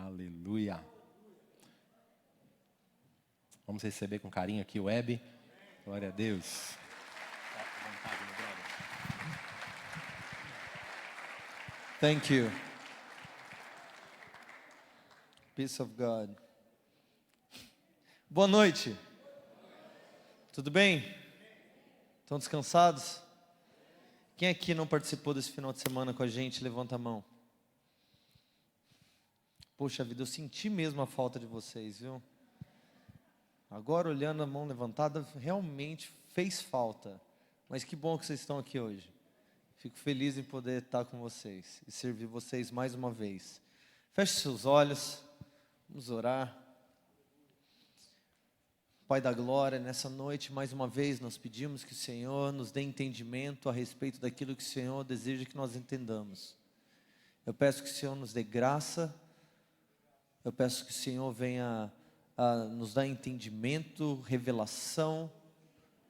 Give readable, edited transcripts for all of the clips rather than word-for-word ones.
Aleluia. Vamos receber com carinho aqui o Web. Glória a Deus. Thank you. Peace of God. Boa noite. Tudo bem? Estão descansados? Quem aqui não participou desse final de semana com a gente? Levanta a mão. Poxa vida, eu senti mesmo a falta de vocês, viu? Agora, olhando a mão levantada, realmente fez falta. Mas que bom que vocês estão aqui hoje. Fico feliz em poder estar com vocês e servir vocês mais uma vez. Feche seus olhos, vamos orar. Pai da glória, nessa noite, mais uma vez, nós pedimos que o Senhor nos dê entendimento a respeito daquilo que o Senhor deseja que nós entendamos. Eu peço que o Senhor nos dê graça. Eu peço que o Senhor venha a nos dar entendimento, revelação.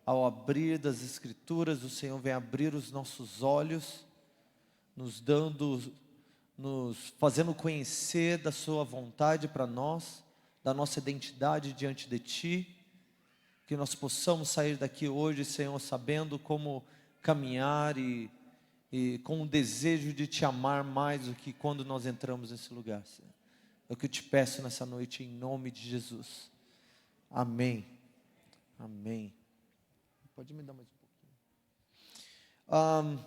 Ao abrir das Escrituras, o Senhor vem abrir os nossos olhos, nos fazendo conhecer da sua vontade para nós, da nossa identidade diante de Ti, que nós possamos sair daqui hoje, Senhor, sabendo como caminhar e com o desejo de Te amar mais do que quando nós entramos nesse lugar, Senhor. É o que eu te peço nessa noite, em nome de Jesus. Amém. Amém. Pode me dar mais um pouquinho.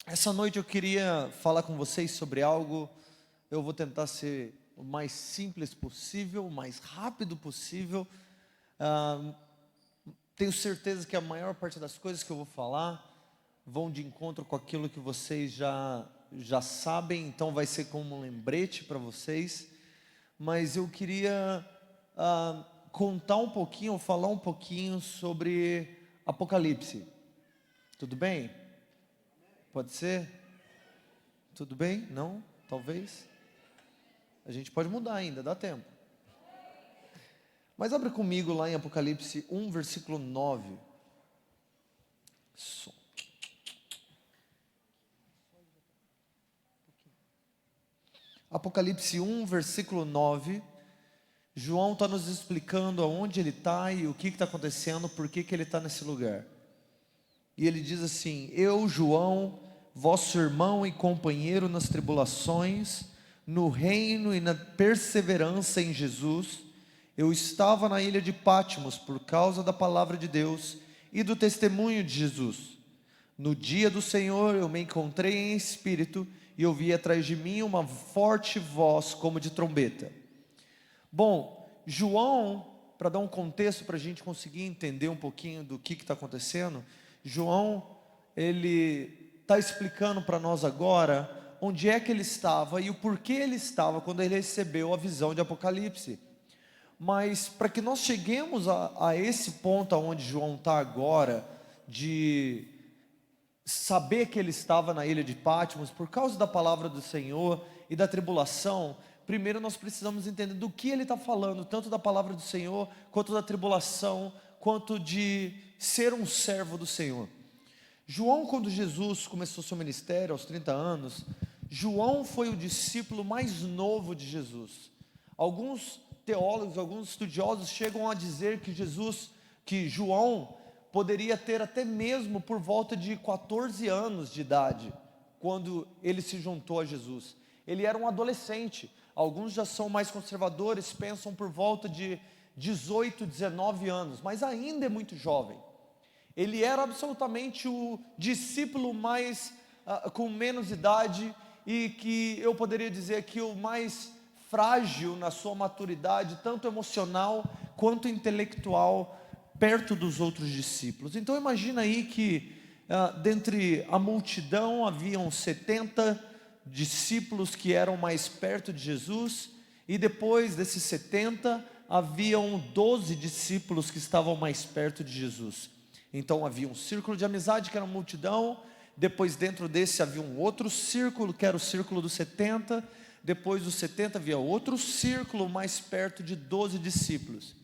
Essa noite eu queria falar com vocês sobre algo. Eu vou tentar ser o mais simples possível, o mais rápido possível. Tenho certeza que a maior parte das coisas que eu vou falar vão de encontro com aquilo que vocês já sabem, então vai ser como um lembrete para vocês. Mas eu queria contar um pouquinho, ou falar um pouquinho sobre Apocalipse. Tudo bem? Pode ser? Tudo bem? Não? Talvez? A gente pode mudar ainda, dá tempo. Mas abre comigo lá em Apocalipse 1, versículo 9. Apocalipse 1, versículo 9. João está nos explicando aonde ele está e o que está acontecendo, por que ele está nesse lugar. E ele diz assim: eu, João, vosso irmão e companheiro nas tribulações, no reino e na perseverança em Jesus, eu estava na ilha de Patmos por causa da palavra de Deus e do testemunho de Jesus. No dia do Senhor eu me encontrei em espírito e ouvi atrás de mim uma forte voz como de trombeta. Bom, João, para dar um contexto para a gente conseguir entender um pouquinho do que está acontecendo, João, ele está explicando para nós agora onde é que ele estava e o porquê ele estava quando ele recebeu a visão de Apocalipse. Mas para que nós cheguemos a esse ponto onde João está agora, de saber que ele estava na ilha de Patmos por causa da palavra do Senhor e da tribulação, primeiro nós precisamos entender do que ele está falando, tanto da palavra do Senhor, quanto da tribulação, quanto de ser um servo do Senhor. João, quando Jesus começou seu ministério aos 30 anos, João foi o discípulo mais novo de Jesus. Alguns teólogos, alguns estudiosos chegam a dizer que João poderia ter até mesmo por volta de 14 anos de idade, quando ele se juntou a Jesus. Ele era um adolescente. Alguns já são mais conservadores, pensam por volta de 18, 19 anos, mas ainda é muito jovem. Ele era absolutamente o discípulo com menos idade e que eu poderia dizer que o mais frágil na sua maturidade, tanto emocional quanto intelectual, perto dos outros discípulos. Então imagina aí que dentre a multidão haviam 70 discípulos que eram mais perto de Jesus, e depois desses 70 haviam 12 discípulos que estavam mais perto de Jesus. Então havia um círculo de amizade que era a multidão, depois dentro desse havia um outro círculo que era o círculo dos 70, depois dos 70 havia outro círculo mais perto de 12 discípulos.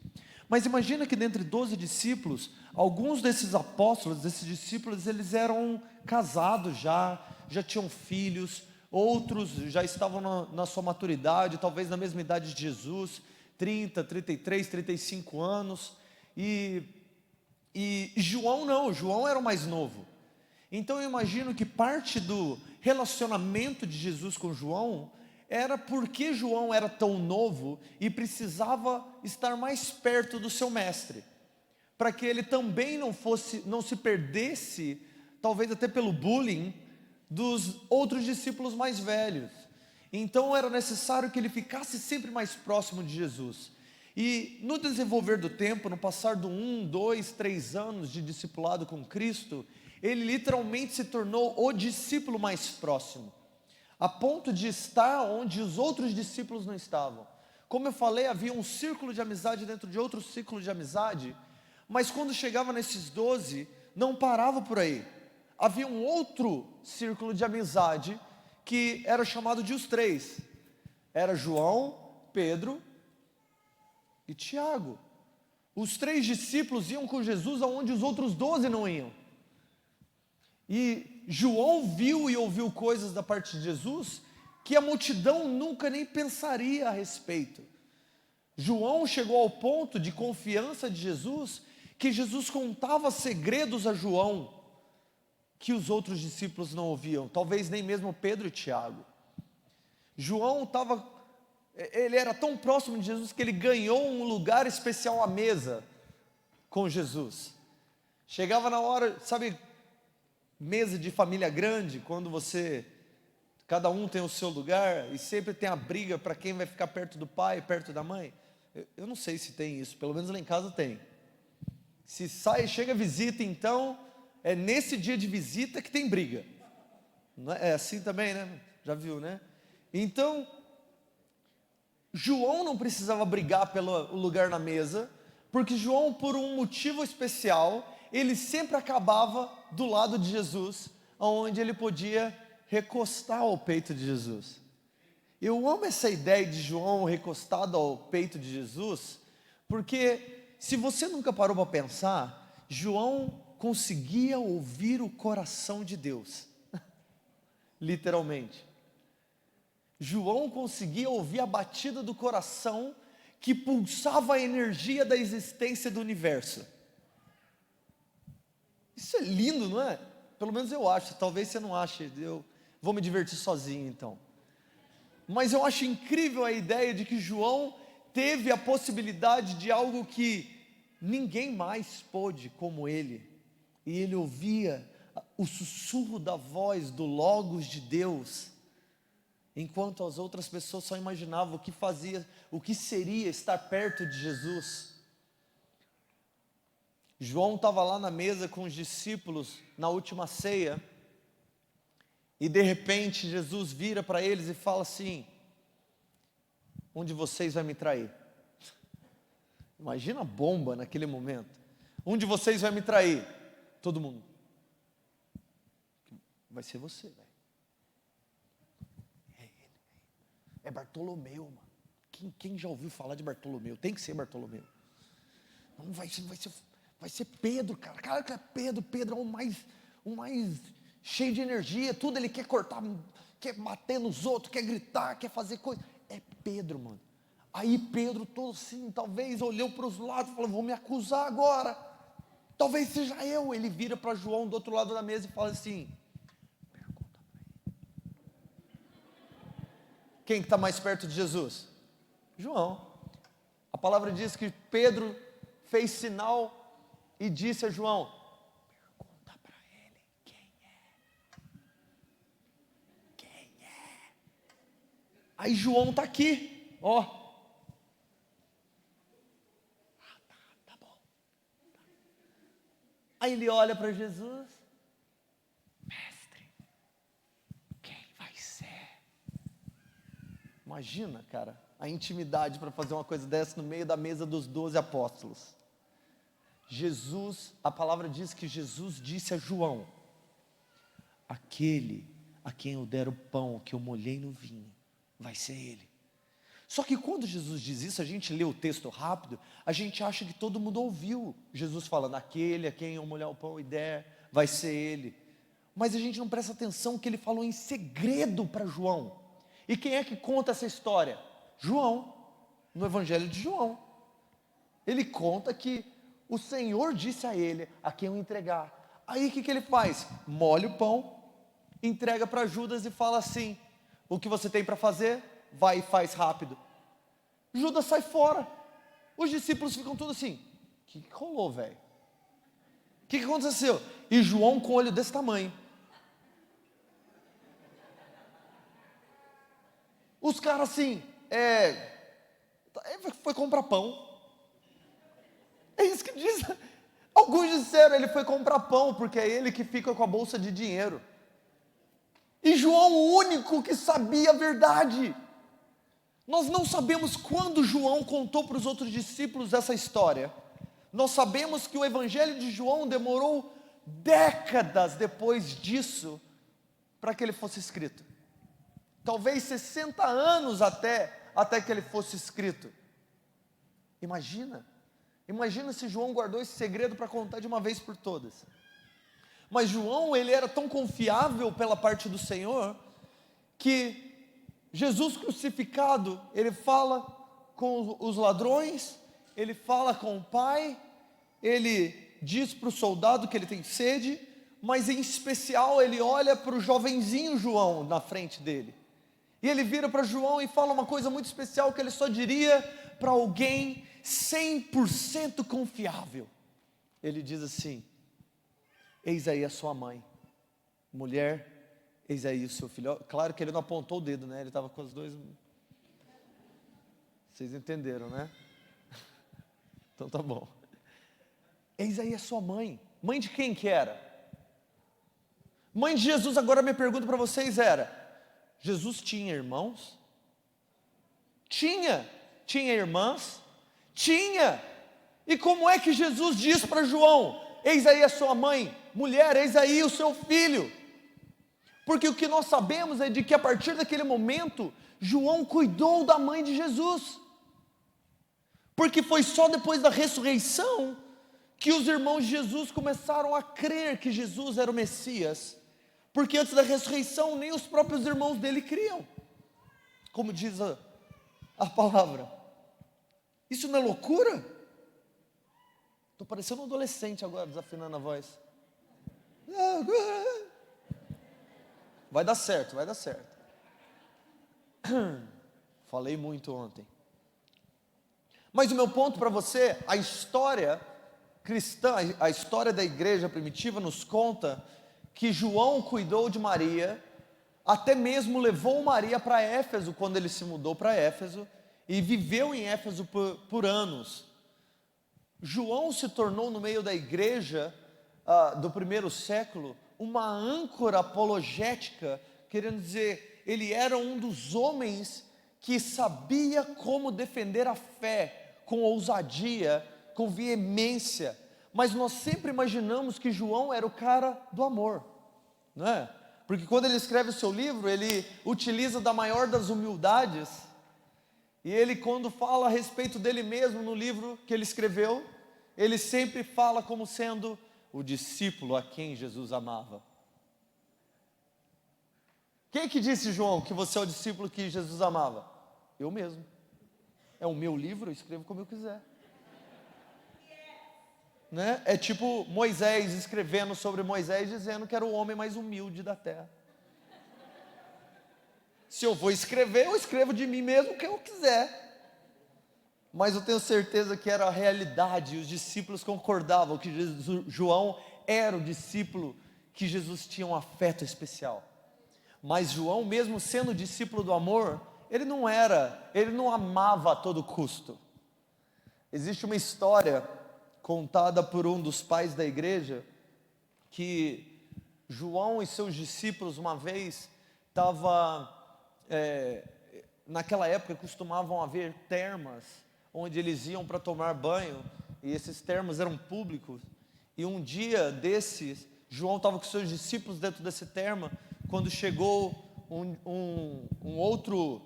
Mas imagina que dentre 12 discípulos, alguns desses apóstolos, desses discípulos, eles eram casados já tinham filhos, outros já estavam na sua maturidade, talvez na mesma idade de Jesus, 30, 33, 35 anos, e João não, João era o mais novo. Então eu imagino que parte do relacionamento de Jesus com João era porque João era tão novo e precisava estar mais perto do seu mestre, para que ele também não se perdesse, talvez até pelo bullying dos outros discípulos mais velhos. Então era necessário que ele ficasse sempre mais próximo de Jesus. E no desenvolver do tempo, no passar do 1, 2, 3 anos de discipulado com Cristo, ele literalmente se tornou o discípulo mais próximo, a ponto de estar onde os outros discípulos não estavam. Como eu falei, havia um círculo de amizade dentro de outro círculo de amizade, mas quando chegava nesses 12, não parava por aí. Havia um outro círculo de amizade que era chamado de os três. Era João, Pedro e Tiago. Os 3 discípulos iam com Jesus aonde os outros 12 não iam. E João viu e ouviu coisas da parte de Jesus que a multidão nunca nem pensaria a respeito. João chegou ao ponto de confiança de Jesus, que Jesus contava segredos a João, que os outros discípulos não ouviam, talvez nem mesmo Pedro e Tiago. João ele era tão próximo de Jesus que ele ganhou um lugar especial à mesa com Jesus. Chegava na hora, sabe, mesa de família grande, quando cada um tem o seu lugar, e sempre tem a briga para quem vai ficar perto do pai, perto da mãe. Eu não sei se tem isso, pelo menos lá em casa tem. Se chega visita, então, é nesse dia de visita que tem briga. É assim também, né? Já viu, né? Então, João não precisava brigar pelo lugar na mesa, porque João, por um motivo especial, ele sempre acabava do lado de Jesus, onde ele podia recostar ao peito de Jesus. Eu amo essa ideia de João recostado ao peito de Jesus, porque se você nunca parou para pensar, João conseguia ouvir o coração de Deus, literalmente. João conseguia ouvir a batida do coração que pulsava a energia da existência do universo. Isso é lindo, não é? Pelo menos eu acho, talvez você não ache, eu vou me divertir sozinho então. Mas eu acho incrível a ideia de que João teve a possibilidade de algo que ninguém mais pôde como ele. E ele ouvia o sussurro da voz do Logos de Deus, enquanto as outras pessoas só imaginavam o que seria estar perto de Jesus. João estava lá na mesa com os discípulos na última ceia, e de repente Jesus vira para eles e fala assim: um de vocês vai me trair. Imagina a bomba naquele momento. Um de vocês vai me trair. Todo mundo: vai ser você, velho. É ele. É Bartolomeu, mano. Quem já ouviu falar de Bartolomeu? Tem que ser Bartolomeu. Não vai ser Pedro, cara. Cara, que é Pedro. Pedro é o mais cheio de energia. Tudo ele quer cortar, quer bater nos outros, quer gritar, quer fazer coisa. É Pedro, mano. Aí Pedro, todo assim, talvez olhou para os lados e falou: vou me acusar agora. Talvez seja eu. Ele vira para João do outro lado da mesa e fala assim: pergunta para ele. Quem está mais perto de Jesus? João. A palavra diz que Pedro fez sinal e disse a João: pergunta para ele quem é. Quem é? Aí João está aqui, ó. Tá bom. Aí ele olha para Jesus: mestre, quem vai ser? Imagina, cara, a intimidade para fazer uma coisa dessa no meio da mesa dos 12 apóstolos. Jesus, a palavra diz que Jesus disse a João: aquele a quem eu der o pão que eu molhei no vinho, vai ser ele. Só que quando Jesus diz isso, a gente lê o texto rápido, a gente acha que todo mundo ouviu Jesus falando: aquele a quem eu molhar o pão e der, vai ser ele. mas a gente não presta atenção que ele falou em segredo para João. E quem é que conta essa história? João, no Evangelho de João. Ele conta que o Senhor disse a ele a quem eu entregar. Aí o que ele faz? Molha o pão, entrega para Judas e fala assim: o que você tem para fazer? Vai e faz rápido. Judas sai fora. Os discípulos ficam todos assim: o que rolou, velho? O que aconteceu? E João com o olho desse tamanho. Os caras assim, foi comprar pão. É isso que diz. Alguns disseram, ele foi comprar pão, porque é ele que fica com a bolsa de dinheiro. E João, o único que sabia a verdade. Nós não sabemos quando João contou para os outros discípulos essa história. Nós sabemos que o Evangelho de João demorou décadas depois disso para que ele fosse escrito. Talvez 60 anos até que ele fosse escrito. Imagina se João guardou esse segredo para contar de uma vez por todas. Mas João, ele era tão confiável pela parte do Senhor, que Jesus crucificado, ele fala com os ladrões, ele fala com o Pai, ele diz para o soldado que ele tem sede, mas em especial ele olha para o jovenzinho João na frente dele. E ele vira para João e fala uma coisa muito especial que ele só diria para alguém 100% confiável. Ele diz assim: eis aí a sua mãe, mulher, eis aí o seu filho. Claro que ele não apontou o dedo, né? Ele estava com os dois. Vocês entenderam, né? Então tá bom. Eis aí a sua mãe. Mãe de quem que era? Mãe de Jesus. Agora minha pergunta para vocês era: Jesus tinha irmãos? Tinha. Tinha irmãs? Tinha. E como é que Jesus diz para João: eis aí a sua mãe, mulher, eis aí o seu filho? Porque o que nós sabemos é de que a partir daquele momento, João cuidou da mãe de Jesus. Porque foi só depois da ressurreição que os irmãos de Jesus começaram a crer que Jesus era o Messias. Porque antes da ressurreição, nem os próprios irmãos dele criam. Como diz a palavra. Isso não é loucura? Estou parecendo um adolescente agora, desafinando a voz. Vai dar certo, vai dar certo. Falei muito ontem. Mas o meu ponto para você, a história cristã, a história da igreja primitiva nos conta que João cuidou de Maria, até mesmo levou Maria para Éfeso, quando ele se mudou para Éfeso, e viveu em Éfeso por anos. João se tornou, no meio da igreja do primeiro século, uma âncora apologética, querendo dizer, ele era um dos homens que sabia como defender a fé, com ousadia, com veemência. Mas nós sempre imaginamos que João era o cara do amor, não é? Porque quando ele escreve o seu livro, ele utiliza da maior das humildades, e ele, quando fala a respeito dele mesmo no livro que ele escreveu, ele sempre fala como sendo o discípulo a quem Jesus amava. Quem que disse, João, que você é o discípulo que Jesus amava? Eu mesmo. É o meu livro, eu escrevo como eu quiser. Né? É tipo Moisés escrevendo sobre Moisés, dizendo que era o homem mais humilde da terra. Se eu vou escrever, eu escrevo de mim mesmo o que eu quiser. Mas eu tenho certeza que era a realidade, e os discípulos concordavam que João era o discípulo que Jesus tinha um afeto especial. Mas João, mesmo sendo discípulo do amor, ele não amava a todo custo. Existe uma história contada por um dos pais da igreja, que João e seus discípulos uma vez naquela época costumavam haver termas, onde eles iam para tomar banho, e esses termos eram públicos, e um dia desses, João estava com seus discípulos dentro desse terma, quando chegou um outro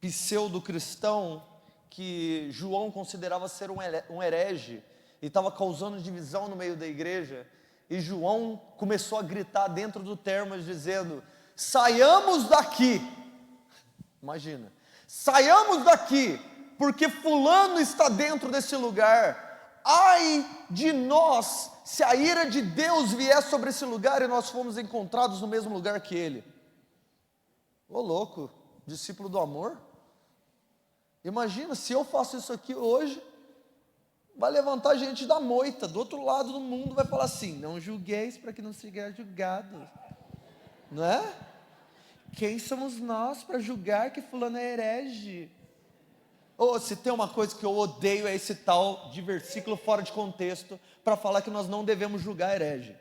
pseudo-cristão, que João considerava ser um herege, e estava causando divisão no meio da igreja, e João começou a gritar dentro do termo, dizendo: saiamos daqui. Imagina, saiamos daqui, porque fulano está dentro desse lugar. Ai de nós, se a ira de Deus vier sobre esse lugar e nós fomos encontrados no mesmo lugar que ele. Ô louco, discípulo do amor. Imagina, se eu faço isso aqui hoje, vai levantar gente da moita, do outro lado do mundo, vai falar assim: não julgueis para que não seja julgado. Não é? Quem somos nós para julgar que fulano é herege? Ou se tem uma coisa que eu odeio, é esse tal de versículo fora de contexto, para falar que nós não devemos julgar herege.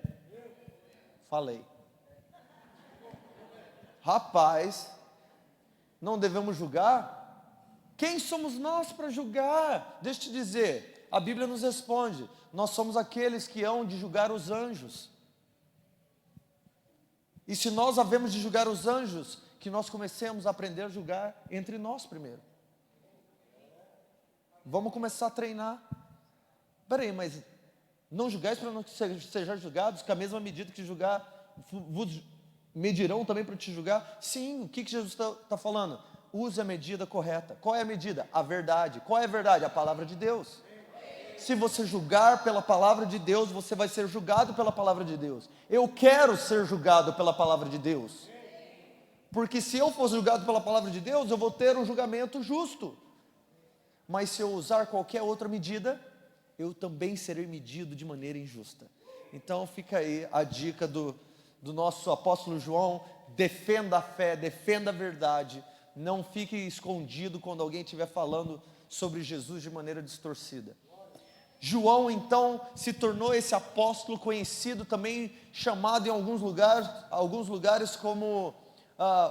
Falei. Rapaz, não devemos julgar? Quem somos nós para julgar? Deixa eu te dizer, a Bíblia nos responde: nós somos aqueles que hão de julgar os anjos. E se nós havemos de julgar os anjos, que nós comecemos a aprender a julgar entre nós primeiro. Vamos começar a treinar. Peraí, mas não julgais para não sejam julgados, com a mesma medida que julgar, vos medirão também para te julgar? Sim, o que Jesus está falando? Use a medida correta. Qual é a medida? A verdade. Qual é a verdade? A palavra de Deus. Se você julgar pela palavra de Deus, você vai ser julgado pela palavra de Deus. Eu quero ser julgado pela palavra de Deus. Porque se eu for julgado pela palavra de Deus, eu vou ter um julgamento justo. Mas se eu usar qualquer outra medida, eu também serei medido de maneira injusta. Então fica aí a dica do nosso apóstolo João: defenda a fé, defenda a verdade. Não fique escondido quando alguém estiver falando sobre Jesus de maneira distorcida. João então se tornou esse apóstolo conhecido, também chamado em alguns lugares como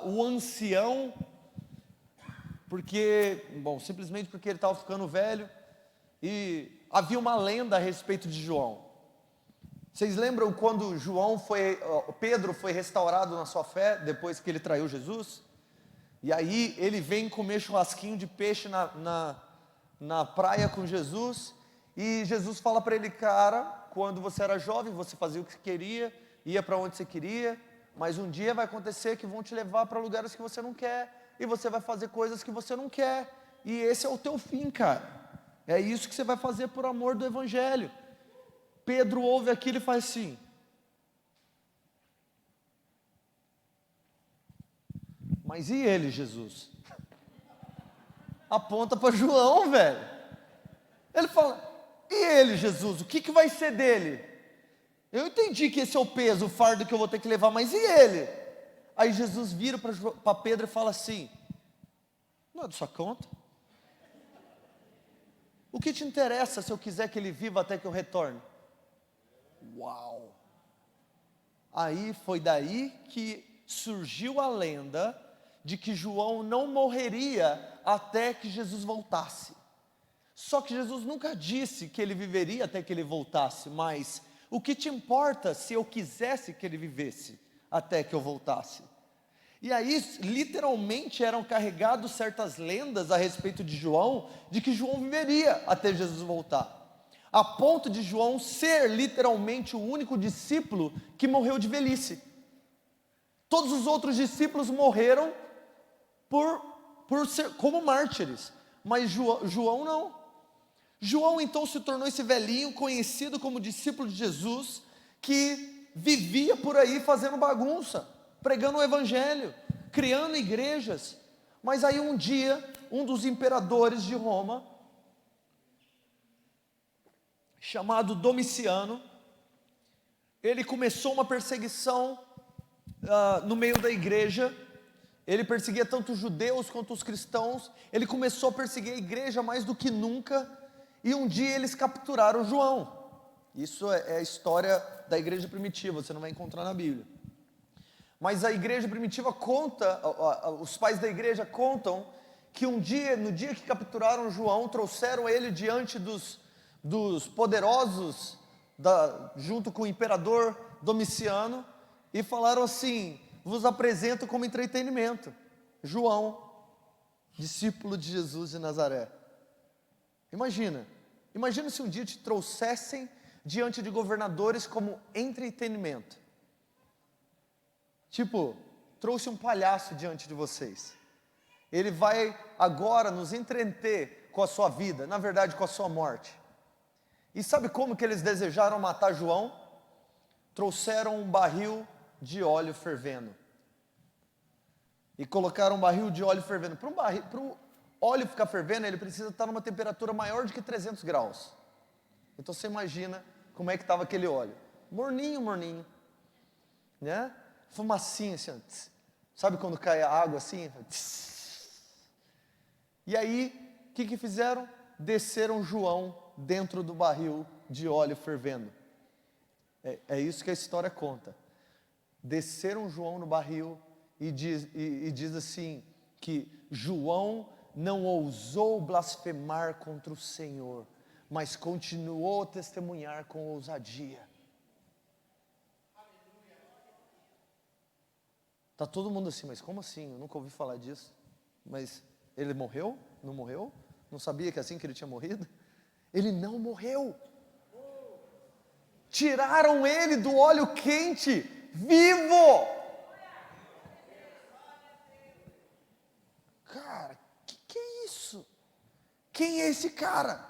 o ancião, simplesmente porque ele estava ficando velho, e havia uma lenda a respeito de João. Vocês lembram quando Pedro foi restaurado na sua fé, depois que ele traiu Jesus? E aí ele vem comer churrasquinho de peixe na praia com Jesus, e Jesus fala para ele: cara, quando você era jovem, você fazia o que queria, ia para onde você queria, mas um dia vai acontecer que vão te levar para lugares que você não quer, e você vai fazer coisas que você não quer, e esse é o teu fim, cara. É isso que você vai fazer por amor do Evangelho. Pedro ouve aquilo e faz assim: mas e ele, Jesus? Aponta para João, velho. Ele fala: e ele, Jesus? O que vai ser dele? Eu entendi que esse é o peso, o fardo que eu vou ter que levar, mas e ele? Aí Jesus vira para Pedro e fala assim: não é da sua conta? O que te interessa se eu quiser que ele viva até que eu retorne? Uau! Aí foi daí que surgiu a lenda de que João não morreria até que Jesus voltasse. Só que Jesus nunca disse que ele viveria até que ele voltasse, mas o que te importa se eu quisesse que ele vivesse até que eu voltasse? E aí, literalmente, eram carregadas certas lendas a respeito de João, de que João viveria até Jesus voltar, a ponto de João ser literalmente o único discípulo que morreu de velhice. Todos os outros discípulos morreram como mártires, mas João não. João então se tornou esse velhinho conhecido como discípulo de Jesus, que vivia por aí fazendo bagunça, pregando o Evangelho, criando igrejas. Mas aí um dia, um dos imperadores de Roma, chamado Domiciano, ele começou uma perseguição no meio da igreja. Ele perseguia tanto os judeus quanto os cristãos. Ele começou a perseguir a igreja mais do que nunca, e um dia eles capturaram João. Isso é a história da igreja primitiva, você não vai encontrar na Bíblia. Mas a igreja primitiva conta, os pais da igreja contam, que no dia que capturaram João, trouxeram ele diante dos poderosos, junto com o imperador Domiciano, e falaram assim: vos apresento como entretenimento, João, discípulo de Jesus de Nazaré. Imagina se um dia te trouxessem diante de governadores como entretenimento. Tipo, trouxe um palhaço diante de vocês. Ele vai agora nos entreter com a sua vida, na verdade com a sua morte. E sabe como que eles desejaram matar João? Trouxeram um barril de óleo fervendo. E colocaram um barril de óleo fervendo. Para o óleo ficar fervendo, ele precisa estar numa temperatura maior de que 300 graus. Então você imagina como é que estava aquele óleo. Morninho, morninho. Né? Fumacinha assim, ó. Sabe quando cai a água assim? E aí, o que fizeram? Desceram João dentro do barril de óleo fervendo. É isso que a história conta. Desceram João no barril e diz assim, que João não ousou blasfemar contra o Senhor, mas continuou a testemunhar com ousadia. Está todo mundo assim, mas como assim? Eu nunca ouvi falar disso. Mas ele morreu? Não morreu? Não sabia que assim que ele tinha morrido? Ele não morreu. Tiraram ele do óleo quente, vivo. Cara, que é isso? Quem é esse cara?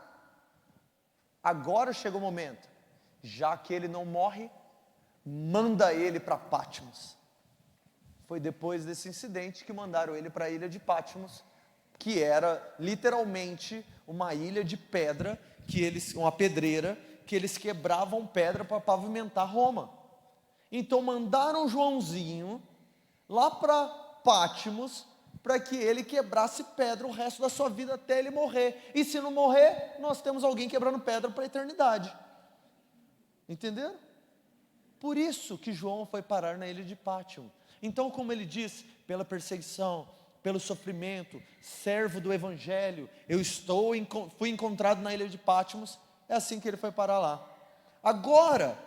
Agora chegou o momento. Já que ele não morre, manda ele para Patmos. Foi depois desse incidente que mandaram ele para a ilha de Patmos, que era literalmente uma ilha de pedra, uma pedreira, que eles quebravam pedra para pavimentar Roma. Então mandaram Joãozinho lá para Patmos, para que ele quebrasse pedra o resto da sua vida até ele morrer. E se não morrer, nós temos alguém quebrando pedra para a eternidade. Entenderam? Por isso que João foi parar na ilha de Patmos. Então, como ele diz, pela perseguição, pelo sofrimento, servo do Evangelho, fui encontrado na ilha de Patmos, é assim que ele foi parar lá. Agora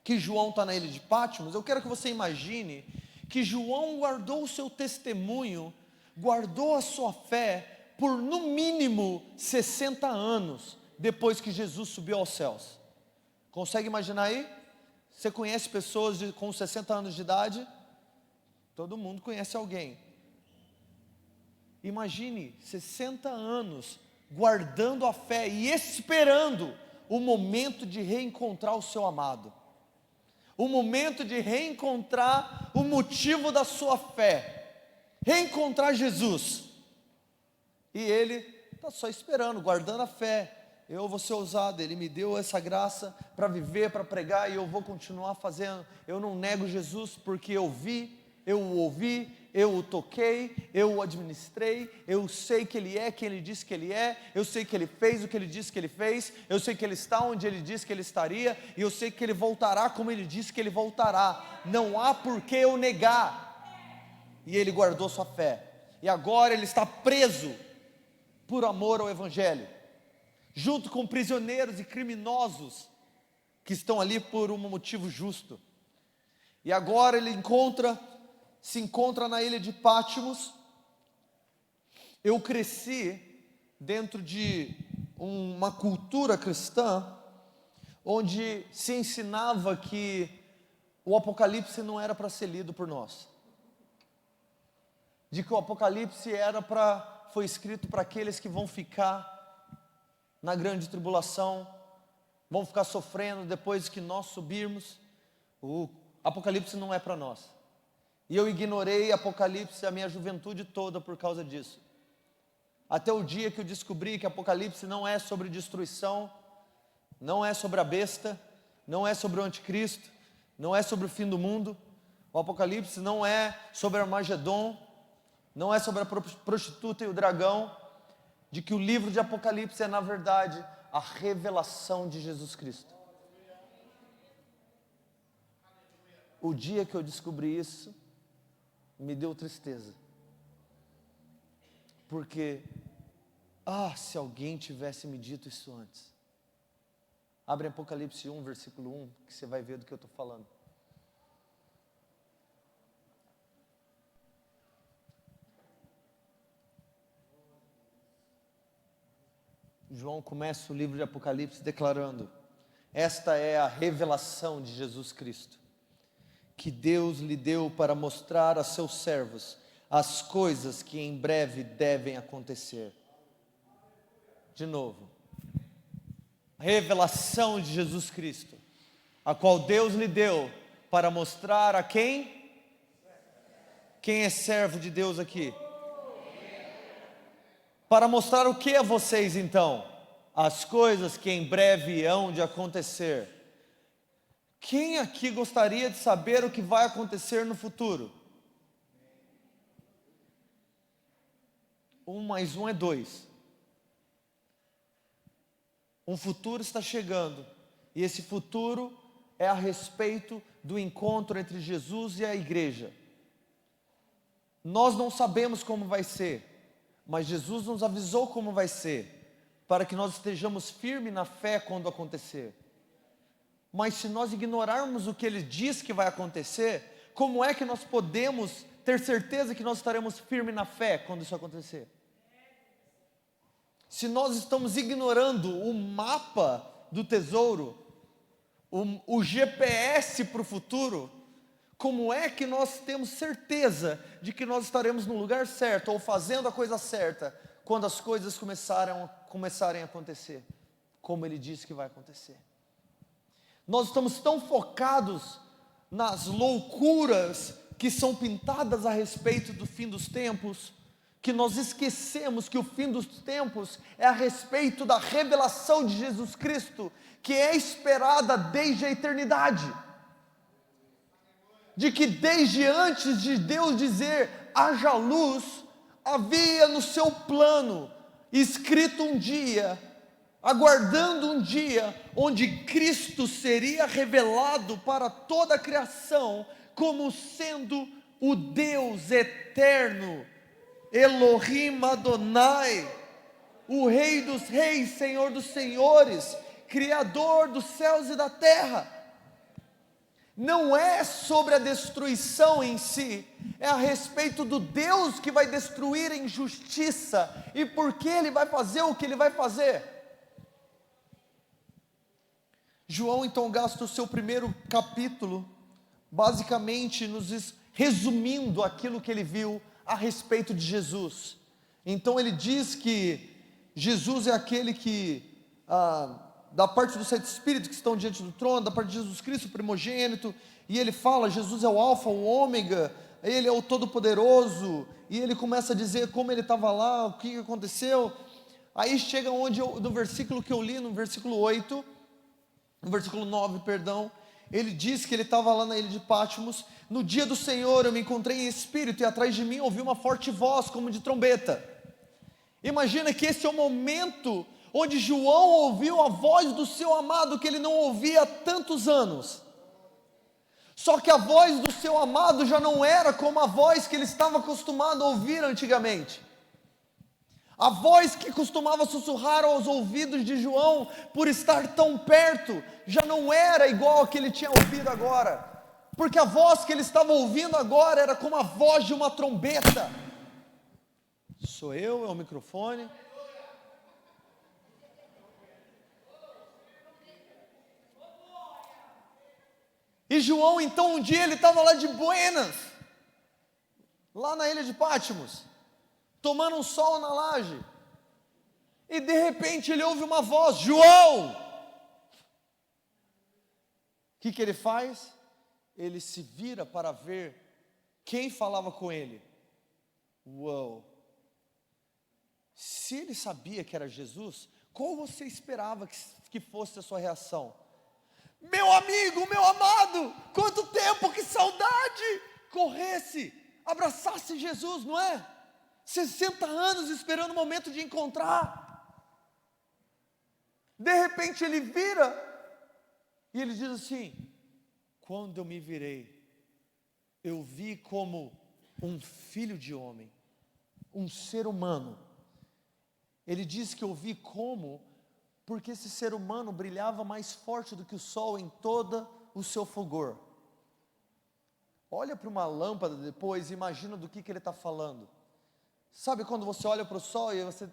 que João está na ilha de Patmos, eu quero que você imagine que João guardou o seu testemunho, guardou a sua fé, por no mínimo 60 anos, depois que Jesus subiu aos céus. Consegue imaginar aí? Você conhece pessoas com 60 anos de idade? Todo mundo conhece alguém. Imagine 60 anos guardando a fé e esperando o momento de reencontrar o seu amado. O momento de reencontrar o motivo da sua fé. Reencontrar Jesus. E ele está só esperando, guardando a fé. Eu vou ser ousado, ele me deu essa graça para viver, para pregar, e eu vou continuar fazendo. Eu não nego Jesus porque eu vi, eu o ouvi, eu o toquei, eu o administrei, eu sei que Ele é quem Ele disse que Ele é, eu sei que Ele fez o que Ele disse que Ele fez, eu sei que Ele está onde Ele disse que Ele estaria, e eu sei que Ele voltará como Ele disse que Ele voltará. Não há por que eu negar. E ele guardou sua fé, e agora ele está preso por amor ao Evangelho, junto com prisioneiros e criminosos que estão ali por um motivo justo. E agora ele se encontra na ilha de Patmos. Eu cresci dentro de uma cultura cristã, onde se ensinava que o Apocalipse não era para ser lido por nós, de que o Apocalipse foi escrito para aqueles que vão ficar na grande tribulação, vão ficar sofrendo depois que nós subirmos. O Apocalipse não é para nós. E eu ignorei Apocalipse a minha juventude toda por causa disso. Até o dia que eu descobri que Apocalipse não é sobre destruição, não é sobre a besta, não é sobre o anticristo, não é sobre o fim do mundo. O Apocalipse não é sobre Armagedon, não é sobre a prostituta e o dragão. De que o livro de Apocalipse é, na verdade, a revelação de Jesus Cristo. O dia que eu descobri isso, me deu tristeza. Porque, se alguém tivesse me dito isso antes. Abre Apocalipse 1, versículo 1, que você vai ver do que eu estou falando. João começa o livro de Apocalipse declarando: Esta é a revelação de Jesus Cristo, que Deus lhe deu para mostrar a seus servos as coisas que em breve devem acontecer. De novo, a revelação de Jesus Cristo, a qual Deus lhe deu para mostrar a quem? Quem é servo de Deus aqui? Para mostrar o que a vocês então? As coisas que em breve hão de acontecer. Quem aqui gostaria de saber o que vai acontecer no futuro? 1 mais 1 é 2. Um futuro está chegando, e esse futuro é a respeito do encontro entre Jesus e a igreja. Nós não sabemos como vai ser, mas Jesus nos avisou como vai ser, para que nós estejamos firmes na fé quando acontecer. Mas se nós ignorarmos o que Ele diz que vai acontecer, como é que nós podemos ter certeza que nós estaremos firmes na fé quando isso acontecer? Se nós estamos ignorando o mapa do tesouro, o GPS para o futuro, como é que nós temos certeza de que nós estaremos no lugar certo ou fazendo a coisa certa quando as coisas começarem a acontecer, como Ele disse que vai acontecer? Nós estamos tão focados nas loucuras que são pintadas a respeito do fim dos tempos, que nós esquecemos que o fim dos tempos é a respeito da revelação de Jesus Cristo, que é esperada desde a eternidade. De que desde antes de Deus dizer haja luz, havia no seu plano, escrito um dia, aguardando um dia, onde Cristo seria revelado para toda a criação, como sendo o Deus eterno, Elohim Adonai, o Rei dos reis, Senhor dos senhores, Criador dos céus e da terra. Não é sobre a destruição em si, é a respeito do Deus que vai destruir a injustiça, e por que Ele vai fazer o que Ele vai fazer. João então gasta o seu primeiro capítulo, basicamente nos resumindo aquilo que ele viu a respeito de Jesus. Então ele diz que Jesus é aquele que, da parte dos 7 Espíritos que estão diante do trono, da parte de Jesus Cristo, o primogênito, e ele fala, Jesus é o alfa, o ômega, Ele é o todo-poderoso, e ele começa a dizer como ele estava lá, o que aconteceu. Aí chega no versículo que eu li, no versículo 8, no versículo 9, perdão, ele diz que ele estava lá na ilha de Patmos. No dia do Senhor eu me encontrei em espírito, e atrás de mim ouvi uma forte voz como de trombeta. Imagina que esse é o momento onde João ouviu a voz do seu amado, que ele não ouvia há tantos anos. Só que a voz do seu amado já não era como a voz que ele estava acostumado a ouvir antigamente. A voz que costumava sussurrar aos ouvidos de João, por estar tão perto, já não era igual a que ele tinha ouvido agora, porque a voz que ele estava ouvindo agora era como a voz de uma trombeta. Sou eu, é o microfone. E João então um dia ele estava lá de buenas, lá na ilha de Patmos, tomando um sol na laje, e de repente ele ouve uma voz: João! O que ele faz? Ele se vira para ver quem falava com ele. Uau! Se ele sabia que era Jesus, qual você esperava que fosse a sua reação? Meu amigo, meu amado, quanto tempo, que saudade! Corresse, abraçasse Jesus, não é? 60 anos esperando o momento de encontrar. De repente ele vira e ele diz assim: quando eu me virei, eu vi como um filho de homem, um ser humano. Ele diz que eu vi como, porque esse ser humano brilhava mais forte do que o sol em todo o seu fulgor. Olha para uma lâmpada depois e imagina do que ele está falando. Sabe quando você olha para o sol e você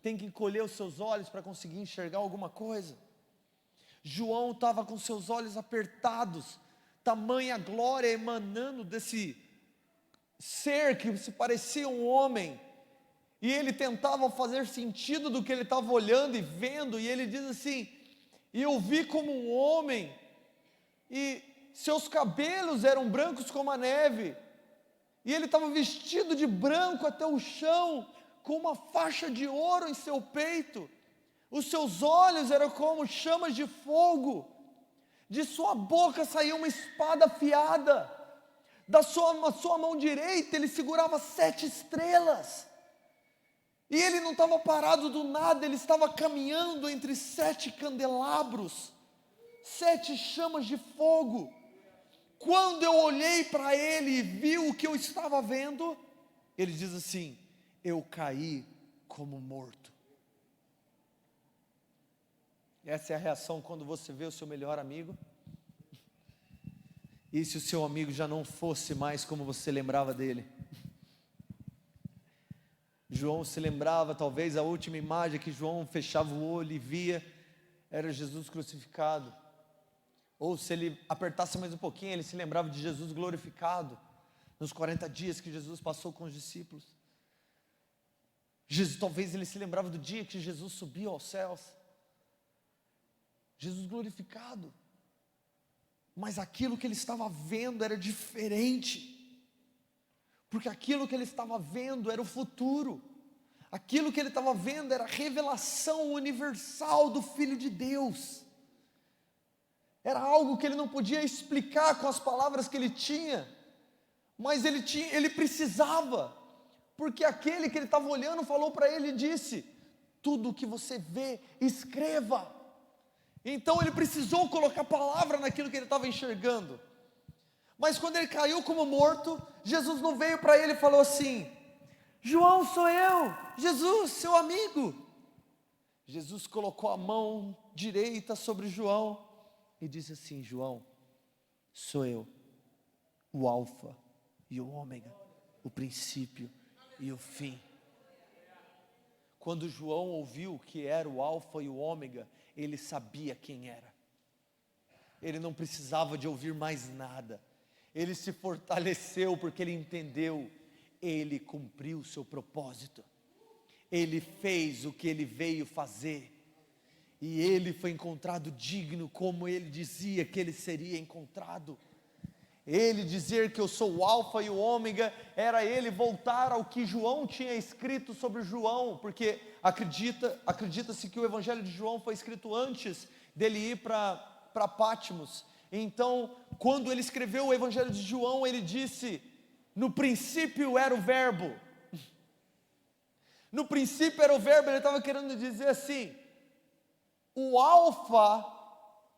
tem que encolher os seus olhos para conseguir enxergar alguma coisa? João estava com seus olhos apertados, tamanha glória emanando desse ser que se parecia um homem, e ele tentava fazer sentido do que ele estava olhando e vendo, e ele diz assim: e eu vi como um homem, e seus cabelos eram brancos como a neve, e ele estava vestido de branco até o chão, com uma faixa de ouro em seu peito, os seus olhos eram como chamas de fogo, de sua boca saía uma espada afiada, da sua mão direita ele segurava 7 estrelas, e ele não estava parado do nada, ele estava caminhando entre 7 candelabros, 7 chamas de fogo. Quando eu olhei para ele e vi o que eu estava vendo, ele diz assim: eu caí como morto. Essa é a reação quando você vê o seu melhor amigo. E se o seu amigo já não fosse mais como você lembrava dele? João se lembrava, talvez a última imagem que João fechava o olho e via era Jesus crucificado. Ou se ele apertasse mais um pouquinho, ele se lembrava de Jesus glorificado, nos 40 dias que Jesus passou com os discípulos. Talvez ele se lembrava do dia que Jesus subiu aos céus, Jesus glorificado, mas aquilo que ele estava vendo era diferente, porque aquilo que ele estava vendo era o futuro, aquilo que ele estava vendo era a revelação universal do Filho de Deus, era algo que ele não podia explicar com as palavras que ele tinha, mas ele precisava, porque aquele que ele estava olhando falou para ele e disse: tudo o que você vê, escreva. Então ele precisou colocar palavra naquilo que ele estava enxergando. Mas quando ele caiu como morto, Jesus não veio para ele e falou assim: João, sou eu, Jesus, seu amigo. Jesus colocou a mão direita sobre João e disse assim: João, sou eu, o Alfa e o Ômega, o princípio e o fim. Quando João ouviu que era o Alfa e o Ômega, ele sabia quem era. Ele não precisava de ouvir mais nada. Ele se fortaleceu porque ele entendeu. Ele cumpriu o seu propósito. Ele fez o que ele veio fazer. E ele foi encontrado digno, como ele dizia que ele seria encontrado. Ele dizer que eu sou o Alfa e o Ômega, era ele voltar ao que João tinha escrito sobre João, porque acredita-se que o Evangelho de João foi escrito antes dele ir para Pátimos. Então, quando ele escreveu o Evangelho de João, ele disse: no princípio era o verbo. No princípio era o verbo, ele estava querendo dizer assim: o Alfa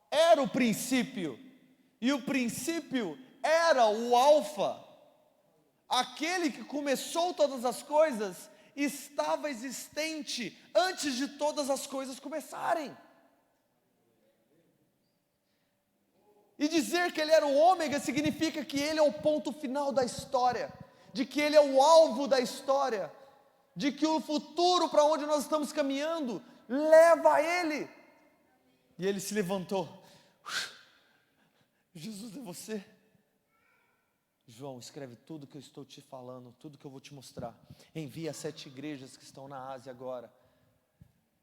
era o princípio, e o princípio era o Alfa. Aquele que começou todas as coisas estava existente antes de todas as coisas começarem. E dizer que ele era o Ômega significa que ele é o ponto final da história, de que ele é o alvo da história, de que o futuro para onde nós estamos caminhando leva a ele. E ele se levantou: Jesus, é você? João, escreve tudo que eu estou te falando, tudo que eu vou te mostrar. Envia 7 igrejas que estão na Ásia agora.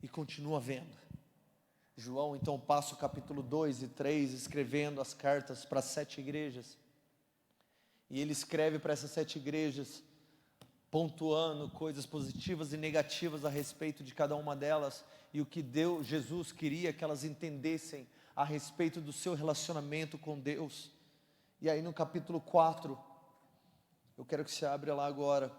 E continua vendo. João então passa o capítulo 2 e 3 escrevendo as cartas para 7 igrejas. E ele escreve para essas 7 igrejas, pontuando coisas positivas e negativas a respeito de cada uma delas. E o que Jesus queria que elas entendessem a respeito do seu relacionamento com Deus. E aí no capítulo 4, eu quero que você abra lá agora.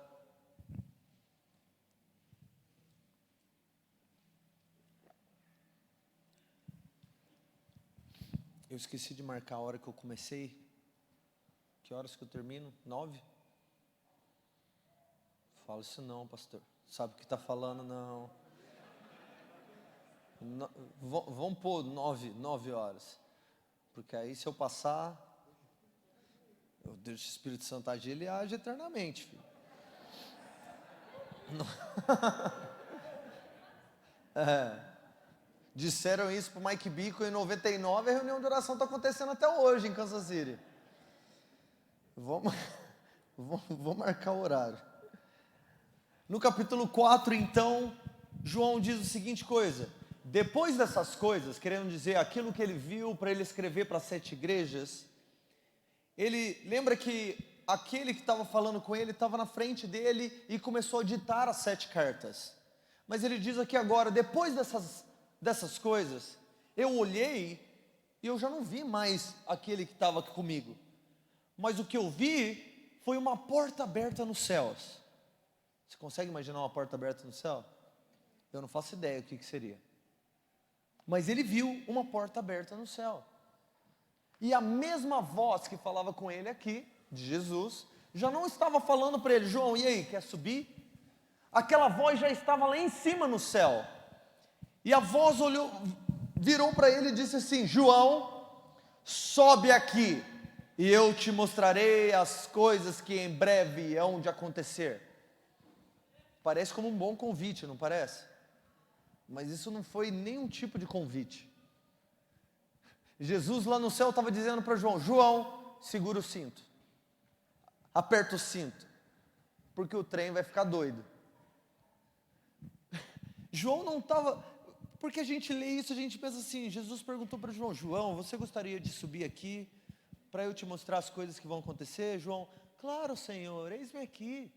Eu esqueci de marcar a hora que eu comecei. Que horas que eu termino? 9? Fala isso não, pastor. Sabe o que está falando? Não. Vamos pôr 9 horas. Porque aí se eu passar, eu deixo o Espírito Santo agir, ele age eternamente, filho. Disseram isso para o Mike Bickle em 99, a reunião de oração está acontecendo até hoje em Kansas City. Vou marcar o horário. No capítulo 4, então, João diz a seguinte coisa: depois dessas coisas, querendo dizer aquilo que ele viu para ele escrever para 7 igrejas, ele lembra que aquele que estava falando com ele estava na frente dele e começou a ditar as 7 cartas. Mas ele diz aqui agora, depois dessas coisas, eu olhei e eu já não vi mais aquele que estava aqui comigo. Mas o que eu vi foi uma porta aberta nos céus. Você consegue imaginar uma porta aberta no céu? Eu não faço ideia o que seria. Mas ele viu uma porta aberta no céu. E a mesma voz que falava com ele aqui, de Jesus, já não estava falando para ele: João, e aí, quer subir? Aquela voz já estava lá em cima no céu. E a voz virou para ele e disse assim: João, sobe aqui e eu te mostrarei as coisas que em breve hão de acontecer. Parece como um bom convite, não parece? Mas isso não foi nenhum tipo de convite. Jesus lá no céu estava dizendo para João: João, segura o cinto, aperta o cinto, porque o trem vai ficar doido. João não estava, porque a gente lê isso, a gente pensa assim, Jesus perguntou para João: João, você gostaria de subir aqui para eu te mostrar as coisas que vão acontecer? João: claro, Senhor, eis-me aqui.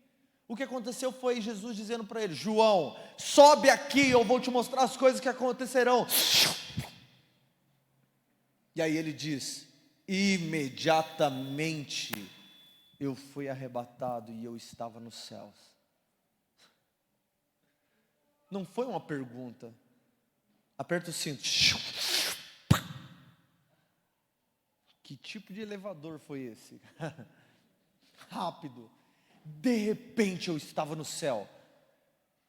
O que aconteceu foi Jesus dizendo para ele: João, sobe aqui, eu vou te mostrar as coisas que acontecerão. E aí ele diz: imediatamente eu fui arrebatado e eu estava nos céus. Não foi uma pergunta. Aperta o cinto. Que tipo de elevador foi esse? Rápido. De repente eu estava no céu.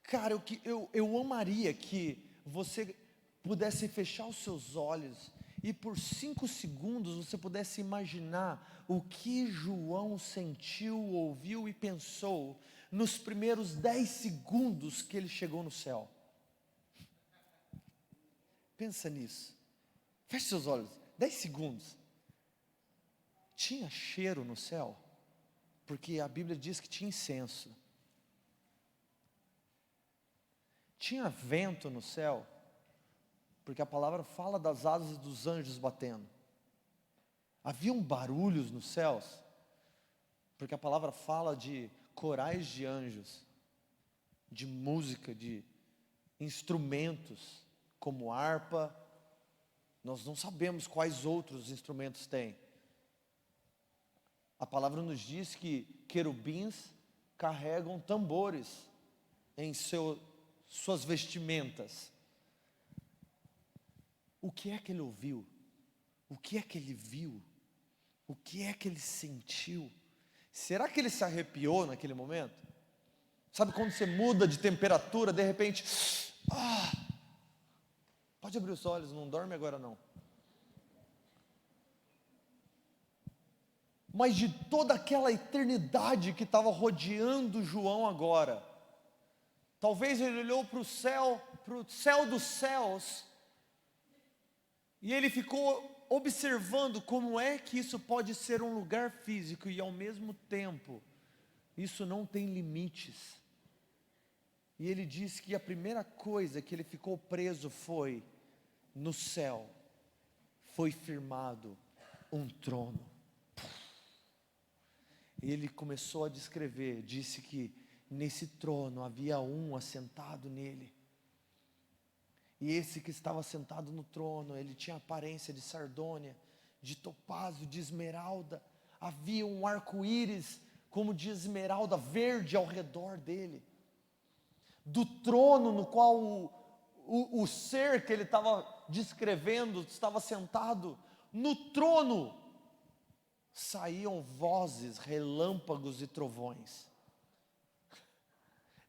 Cara, eu amaria que você pudesse fechar os seus olhos e por 5 segundos você pudesse imaginar o que João sentiu, ouviu e pensou nos primeiros 10 segundos que ele chegou no céu. Pensa nisso. Feche seus olhos. 10 segundos. Tinha cheiro no céu? Porque a Bíblia diz que tinha incenso. Tinha vento no céu? Porque a palavra fala das asas dos anjos batendo. Haviam barulhos nos céus? Porque a palavra fala de corais de anjos, de música, de instrumentos, como harpa. Nós não sabemos quais outros instrumentos tem. A palavra nos diz que querubins carregam tambores em suas vestimentas. O que é que ele ouviu? O que é que ele viu? O que é que ele sentiu? Será que ele se arrepiou naquele momento? Sabe quando você muda de temperatura, de repente, pode abrir os olhos, não dorme agora não. Mas de toda aquela eternidade que estava rodeando João agora, talvez ele olhou para o céu dos céus, e ele ficou observando como é que isso pode ser um lugar físico e ao mesmo tempo, isso não tem limites. E ele diz que a primeira coisa que ele ficou preso foi, no céu, foi firmado um trono. Ele começou a descrever, disse que nesse trono havia um assentado nele. E esse que estava sentado no trono, ele tinha aparência de sardônia, de topázio, de esmeralda. Havia um arco-íris como de esmeralda verde ao redor dele. Do trono no qual o ser que ele estava descrevendo estava sentado, no trono saíam vozes, relâmpagos e trovões.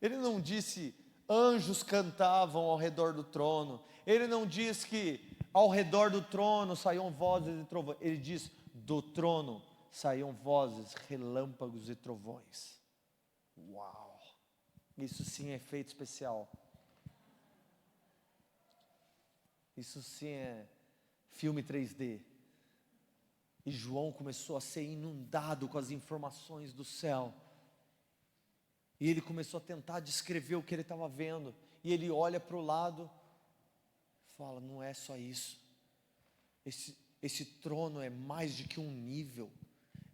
Ele não disse anjos cantavam ao redor do trono. Ele não diz que ao redor do trono saíam vozes e trovões. Ele diz do trono saíam vozes, relâmpagos e trovões. Uau! Isso sim é efeito especial. Isso sim é filme 3D. E João começou a ser inundado com as informações do céu. E ele começou a tentar descrever o que ele estava vendo. E ele olha para o lado, fala, não é só isso. Esse trono é mais do que um nível.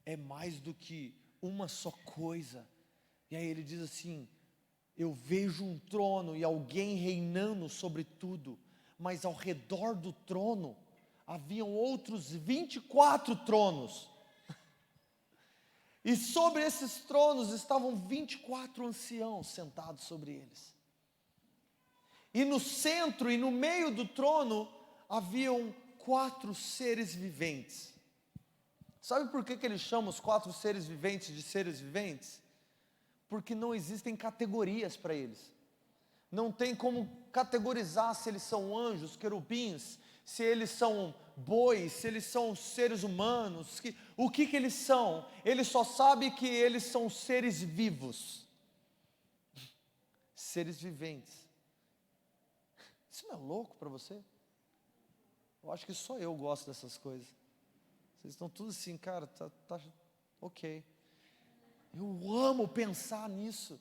É mais do que uma só coisa. E aí ele diz assim, eu vejo um trono e alguém reinando sobre tudo. Mas ao redor do trono, haviam outros 24 tronos. E sobre esses tronos estavam 24 anciãos sentados sobre eles. E no centro e no meio do trono haviam 4 seres viventes. Sabe por que eles chamam os 4 seres viventes de seres viventes? Porque não existem categorias para eles. Não tem como categorizar se eles são anjos, querubins, se eles são bois, se eles são seres humanos, o que eles são. Ele só sabe que eles são seres vivos, seres viventes. Isso não é louco para você? Eu acho que só eu gosto dessas coisas. Vocês estão tudo assim, cara, tá ok. Eu amo pensar nisso.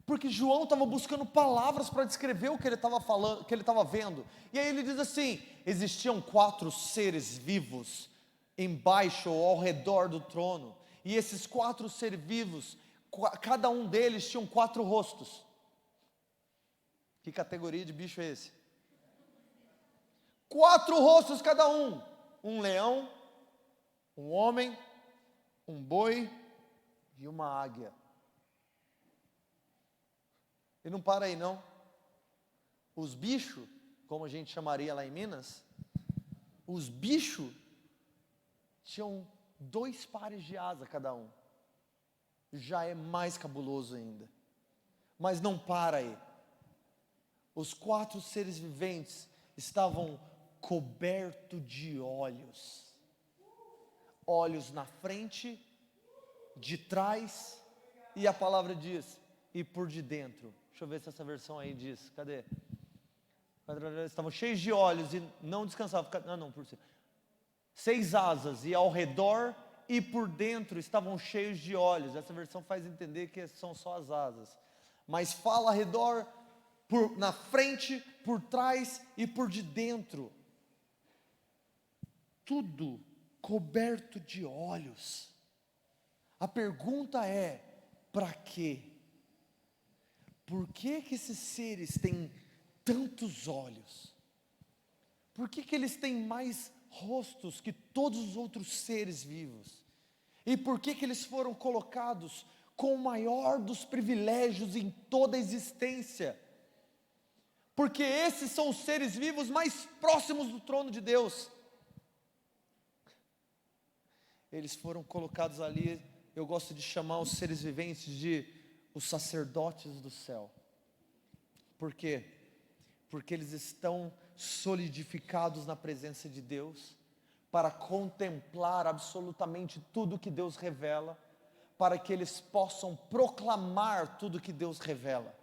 Porque João estava buscando palavras para descrever o que ele estava falando, o que ele estava vendo. E aí ele diz assim: existiam 4 seres vivos embaixo ou ao redor do trono. E esses 4 seres vivos, cada um deles tinham 4 rostos. Que categoria de bicho é esse? 4 rostos cada um. Um leão, um homem, um boi e uma águia. E não para aí não. Os bichos, como a gente chamaria lá em Minas, os bichos tinham 2 pares de asa cada um. Já é mais cabuloso ainda. Mas não para aí. Os 4 seres viventes estavam cobertos de olhos. Olhos na frente, de trás, e a palavra diz, e por de dentro. Deixa eu ver se essa versão aí diz. Cadê? Estavam cheios de olhos e não descansavam. Não, por cima. 6 asas e ao redor e por dentro estavam cheios de olhos. Essa versão faz entender que são só as asas. Mas fala ao redor, na frente, por trás e por de dentro. Tudo coberto de olhos. A pergunta é, para quê? Por que esses seres têm tantos olhos? Por que eles têm mais rostos que todos os outros seres vivos? E por que eles foram colocados com o maior dos privilégios em toda a existência? Porque esses são os seres vivos mais próximos do trono de Deus. Eles foram colocados ali, eu gosto de chamar os seres viventes de os sacerdotes do céu. Por quê? Porque eles estão solidificados na presença de Deus, para contemplar absolutamente tudo que Deus revela, para que eles possam proclamar tudo que Deus revela.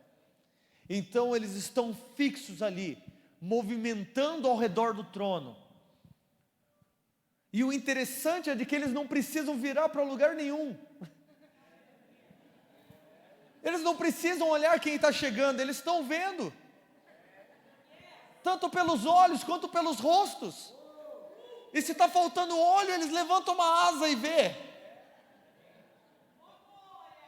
Então eles estão fixos ali, movimentando ao redor do trono. E o interessante é de que eles não precisam virar para lugar nenhum. Eles não precisam olhar quem está chegando, eles estão vendo. Tanto pelos olhos quanto pelos rostos. E se está faltando olho, eles levantam uma asa e vê.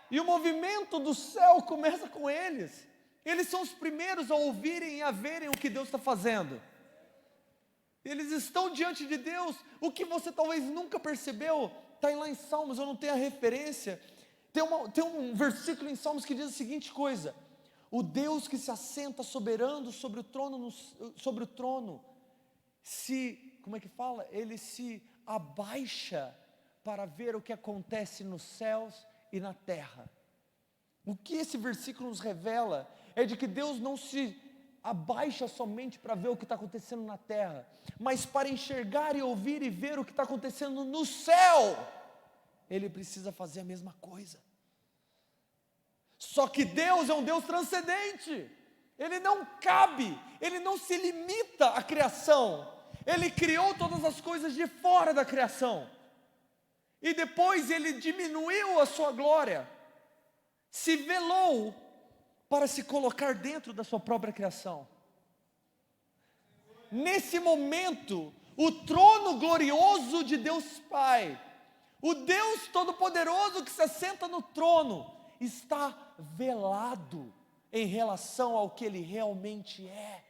E o movimento do céu começa com eles. Eles são os primeiros a ouvirem e a verem o que Deus está fazendo. Eles estão diante de Deus. O que você talvez nunca percebeu, está lá em Salmos, eu não tenho a referência. Tem um versículo em Salmos que diz a seguinte coisa: o Deus que se assenta soberano sobre o trono, como é que fala? Ele se abaixa para ver o que acontece nos céus e na terra. O que esse versículo nos revela é de que Deus não se abaixa somente para ver o que está acontecendo na terra, mas para enxergar e ouvir e ver o que está acontecendo no céu. Ele precisa fazer a mesma coisa. Só que Deus é um Deus transcendente. Ele não cabe, ele não se limita à criação. Ele criou todas as coisas de fora da criação. E depois ele diminuiu a sua glória, se velou para se colocar dentro da sua própria criação. Nesse momento, o trono glorioso de Deus Pai, o Deus Todo-Poderoso que se assenta no trono, está velado em relação ao que Ele realmente é.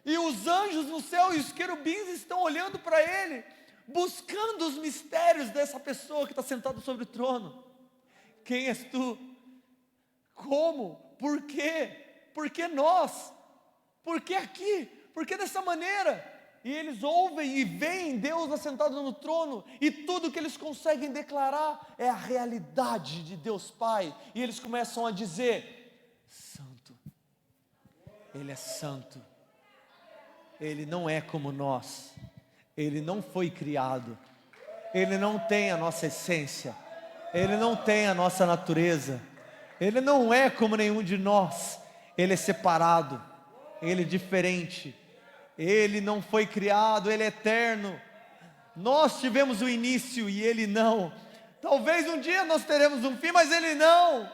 E os anjos no céu e os querubins estão olhando para Ele, buscando os mistérios dessa pessoa que está sentada sobre o trono. Quem és tu? Como? Por quê? Por que nós? Por que aqui? Por que dessa maneira? E eles ouvem e veem Deus assentado no trono, e tudo que eles conseguem declarar é a realidade de Deus Pai, e eles começam a dizer: Santo, Ele é santo, Ele não é como nós, Ele não foi criado, Ele não tem a nossa essência, Ele não tem a nossa natureza, Ele não é como nenhum de nós, Ele é separado, Ele é diferente, Ele não foi criado, Ele é eterno. Nós tivemos o início e Ele não. Talvez um dia nós teremos um fim, mas Ele não.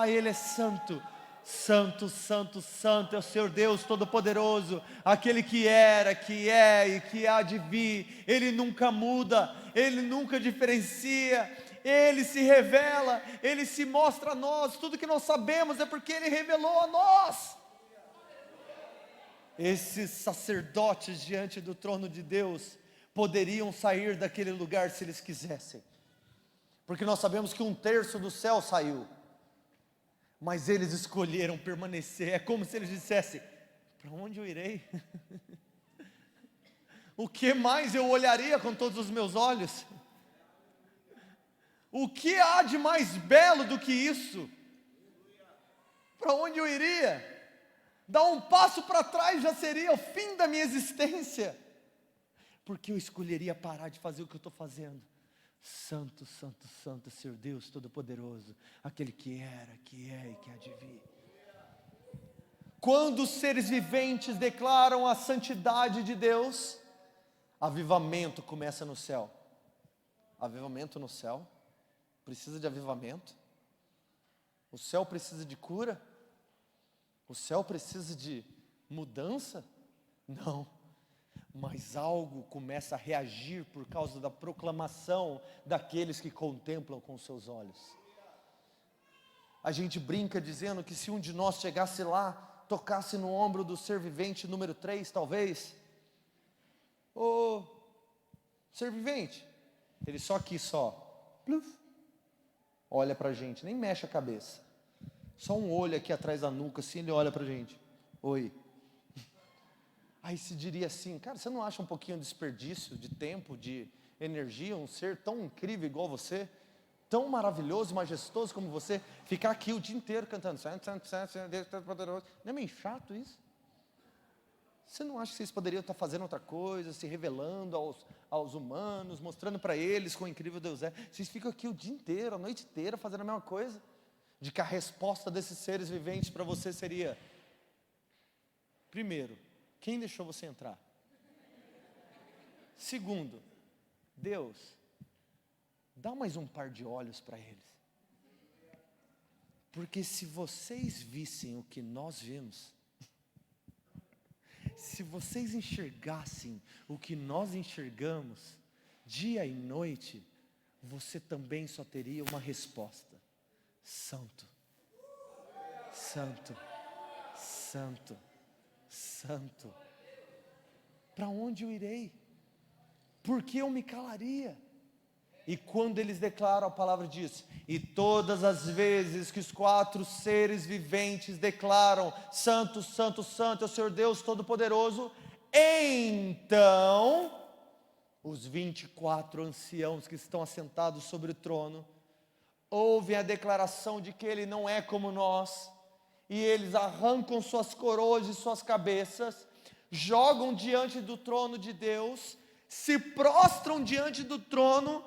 Ele é santo. Santo, santo, santo é o Senhor Deus Todo-Poderoso, aquele que era, que é e que há de vir. Ele nunca muda, Ele nunca diferencia, Ele se revela, Ele se mostra a nós. Tudo que nós sabemos é porque Ele revelou a nós. Esses sacerdotes diante do trono de Deus poderiam sair daquele lugar se eles quisessem, porque nós sabemos que 1/3 do céu saiu, mas eles escolheram permanecer. É como se eles dissessem: para onde eu irei? O que mais eu olharia com todos os meus olhos? O que há de mais belo do que isso? Para onde eu iria? Dar um passo para trás já seria o fim da minha existência, porque eu escolheria parar de fazer o que eu estou fazendo. Santo, santo, santo, Senhor Deus Todo-Poderoso, aquele que era, que é e que há de vir. Quando os seres viventes declaram a santidade de Deus, avivamento começa no céu. Avivamento no céu? Precisa de avivamento? O céu precisa de cura? O céu precisa de mudança? Não, mas algo começa a reagir por causa da proclamação daqueles que contemplam com seus olhos. A gente brinca dizendo que se um de nós chegasse lá, tocasse no ombro do ser vivente número 3, talvez: ô, ser vivente, ele só aqui pluf, olha pra gente, nem mexe a cabeça, só um olho aqui atrás da nuca, assim, ele olha pra gente: oi. Aí se diria assim: cara, você não acha um pouquinho de desperdício de tempo, de energia, um ser tão incrível igual você, tão maravilhoso, majestoso como você, ficar aqui o dia inteiro cantando santo, santo, santo, Deus Todo-Poderoso? Não é meio chato isso? Você não acha que vocês poderiam estar fazendo outra coisa, se revelando aos humanos, mostrando para eles quão incrível Deus é? Vocês ficam aqui o dia inteiro, a noite inteira, fazendo a mesma coisa? De que a resposta desses seres viventes para você seria: primeiro, quem deixou você entrar? Segundo, Deus, dá mais um par de olhos para eles, porque se vocês vissem o que nós vimos, se vocês enxergassem o que nós enxergamos, dia e noite, você também só teria uma resposta: santo, santo, santo, santo. Para onde eu irei? Por que eu me calaria? E quando eles declaram, a palavra diz: e todas as vezes que os 4 seres viventes declaram: santo, santo, santo é o Senhor Deus Todo-Poderoso, então os 24 anciãos que estão assentados sobre o trono ouvem a declaração de que Ele não é como nós, e eles arrancam suas coroas e suas cabeças, jogam diante do trono de Deus, se prostram diante do trono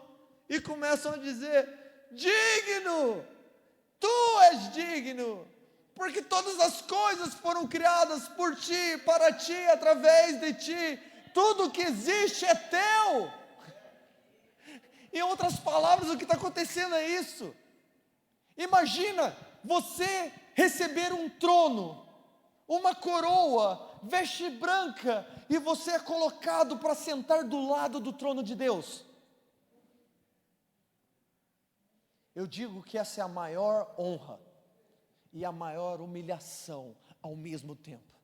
e começam a dizer: digno, tu és digno, Porque todas as coisas foram criadas por ti, para ti, através de ti. Tudo que existe é teu. Em outras palavras, o que está acontecendo é isso. Imagina você receber um trono, uma coroa, veste branca, e você é colocado para sentar do lado do trono de Deus. Eu digo que essa é a maior honra e a maior humilhação ao mesmo tempo.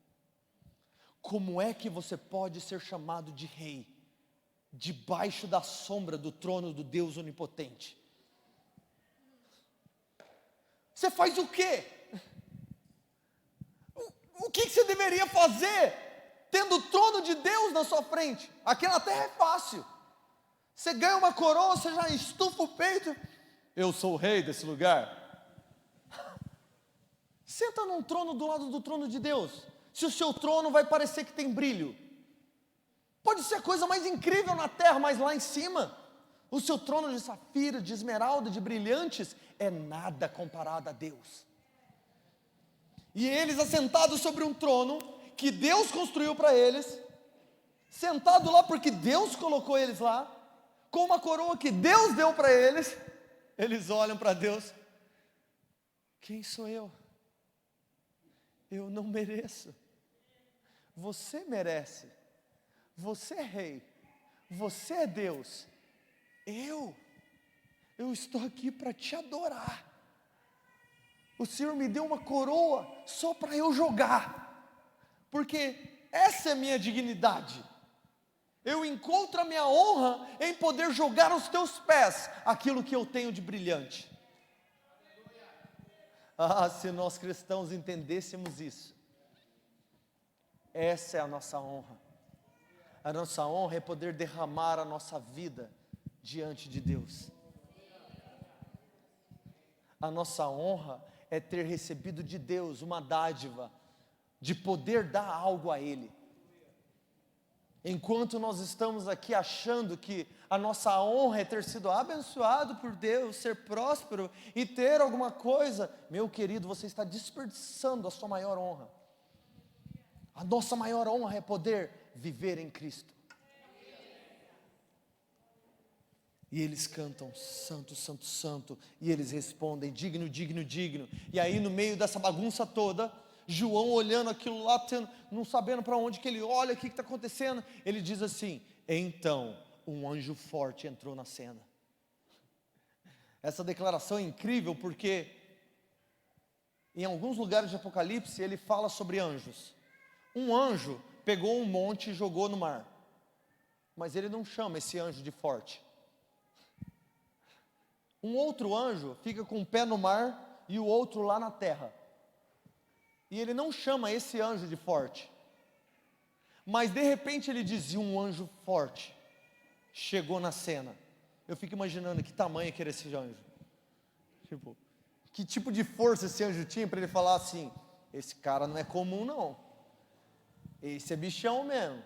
Como é que você pode ser chamado de rei, debaixo da sombra do trono do Deus onipotente? Você faz o quê? O que você deveria fazer, tendo o trono de Deus na sua frente? Aqui na terra é fácil. Você ganha uma coroa, você já estufa o peito. Eu sou o rei desse lugar. Senta num trono do lado do trono de Deus. Se o seu trono vai parecer que tem brilho. Pode ser a coisa mais incrível na terra, mas lá em cima, o seu trono de safira, de esmeralda, de brilhantes, é nada comparado a Deus. E eles assentados sobre um trono que Deus construiu para eles, sentado lá porque Deus colocou eles lá, com uma coroa que Deus deu para eles, eles olham para Deus. Quem sou eu? Eu não mereço. Você merece. Você é rei. Você é Deus. Eu estou aqui para te adorar. O Senhor me deu uma coroa só para eu jogar, porque essa é a minha dignidade. Eu encontro a minha honra em poder jogar aos teus pés aquilo que eu tenho de brilhante. Ah, se nós cristãos entendêssemos isso. Essa é a nossa honra. A nossa honra é poder derramar a nossa vida diante de Deus. A nossa honra é ter recebido de Deus uma dádiva de poder dar algo a Ele. Enquanto nós estamos aqui achando que a nossa honra é ter sido abençoado por Deus, ser próspero e ter alguma coisa, meu querido, você está desperdiçando a sua maior honra. A nossa maior honra é poder viver em Cristo. E eles cantam, santo, santo, santo, e eles respondem, digno, digno, digno. E aí no meio dessa bagunça toda, João olhando aquilo lá, não sabendo para onde que ele olha, o que está acontecendo, ele diz assim, então um anjo forte entrou na cena. Essa declaração é incrível porque em alguns lugares de Apocalipse ele fala sobre anjos. Um anjo pegou um monte e jogou no mar, mas ele não chama esse anjo de forte. Um outro anjo fica com um pé no mar e o outro lá na terra. E ele não chama esse anjo de forte. Mas de repente ele dizia, um anjo forte chegou na cena. Eu fico imaginando que tamanho que era esse anjo. Tipo, que tipo de força esse anjo tinha para ele falar assim, esse cara não é comum não. Esse é bichão mesmo.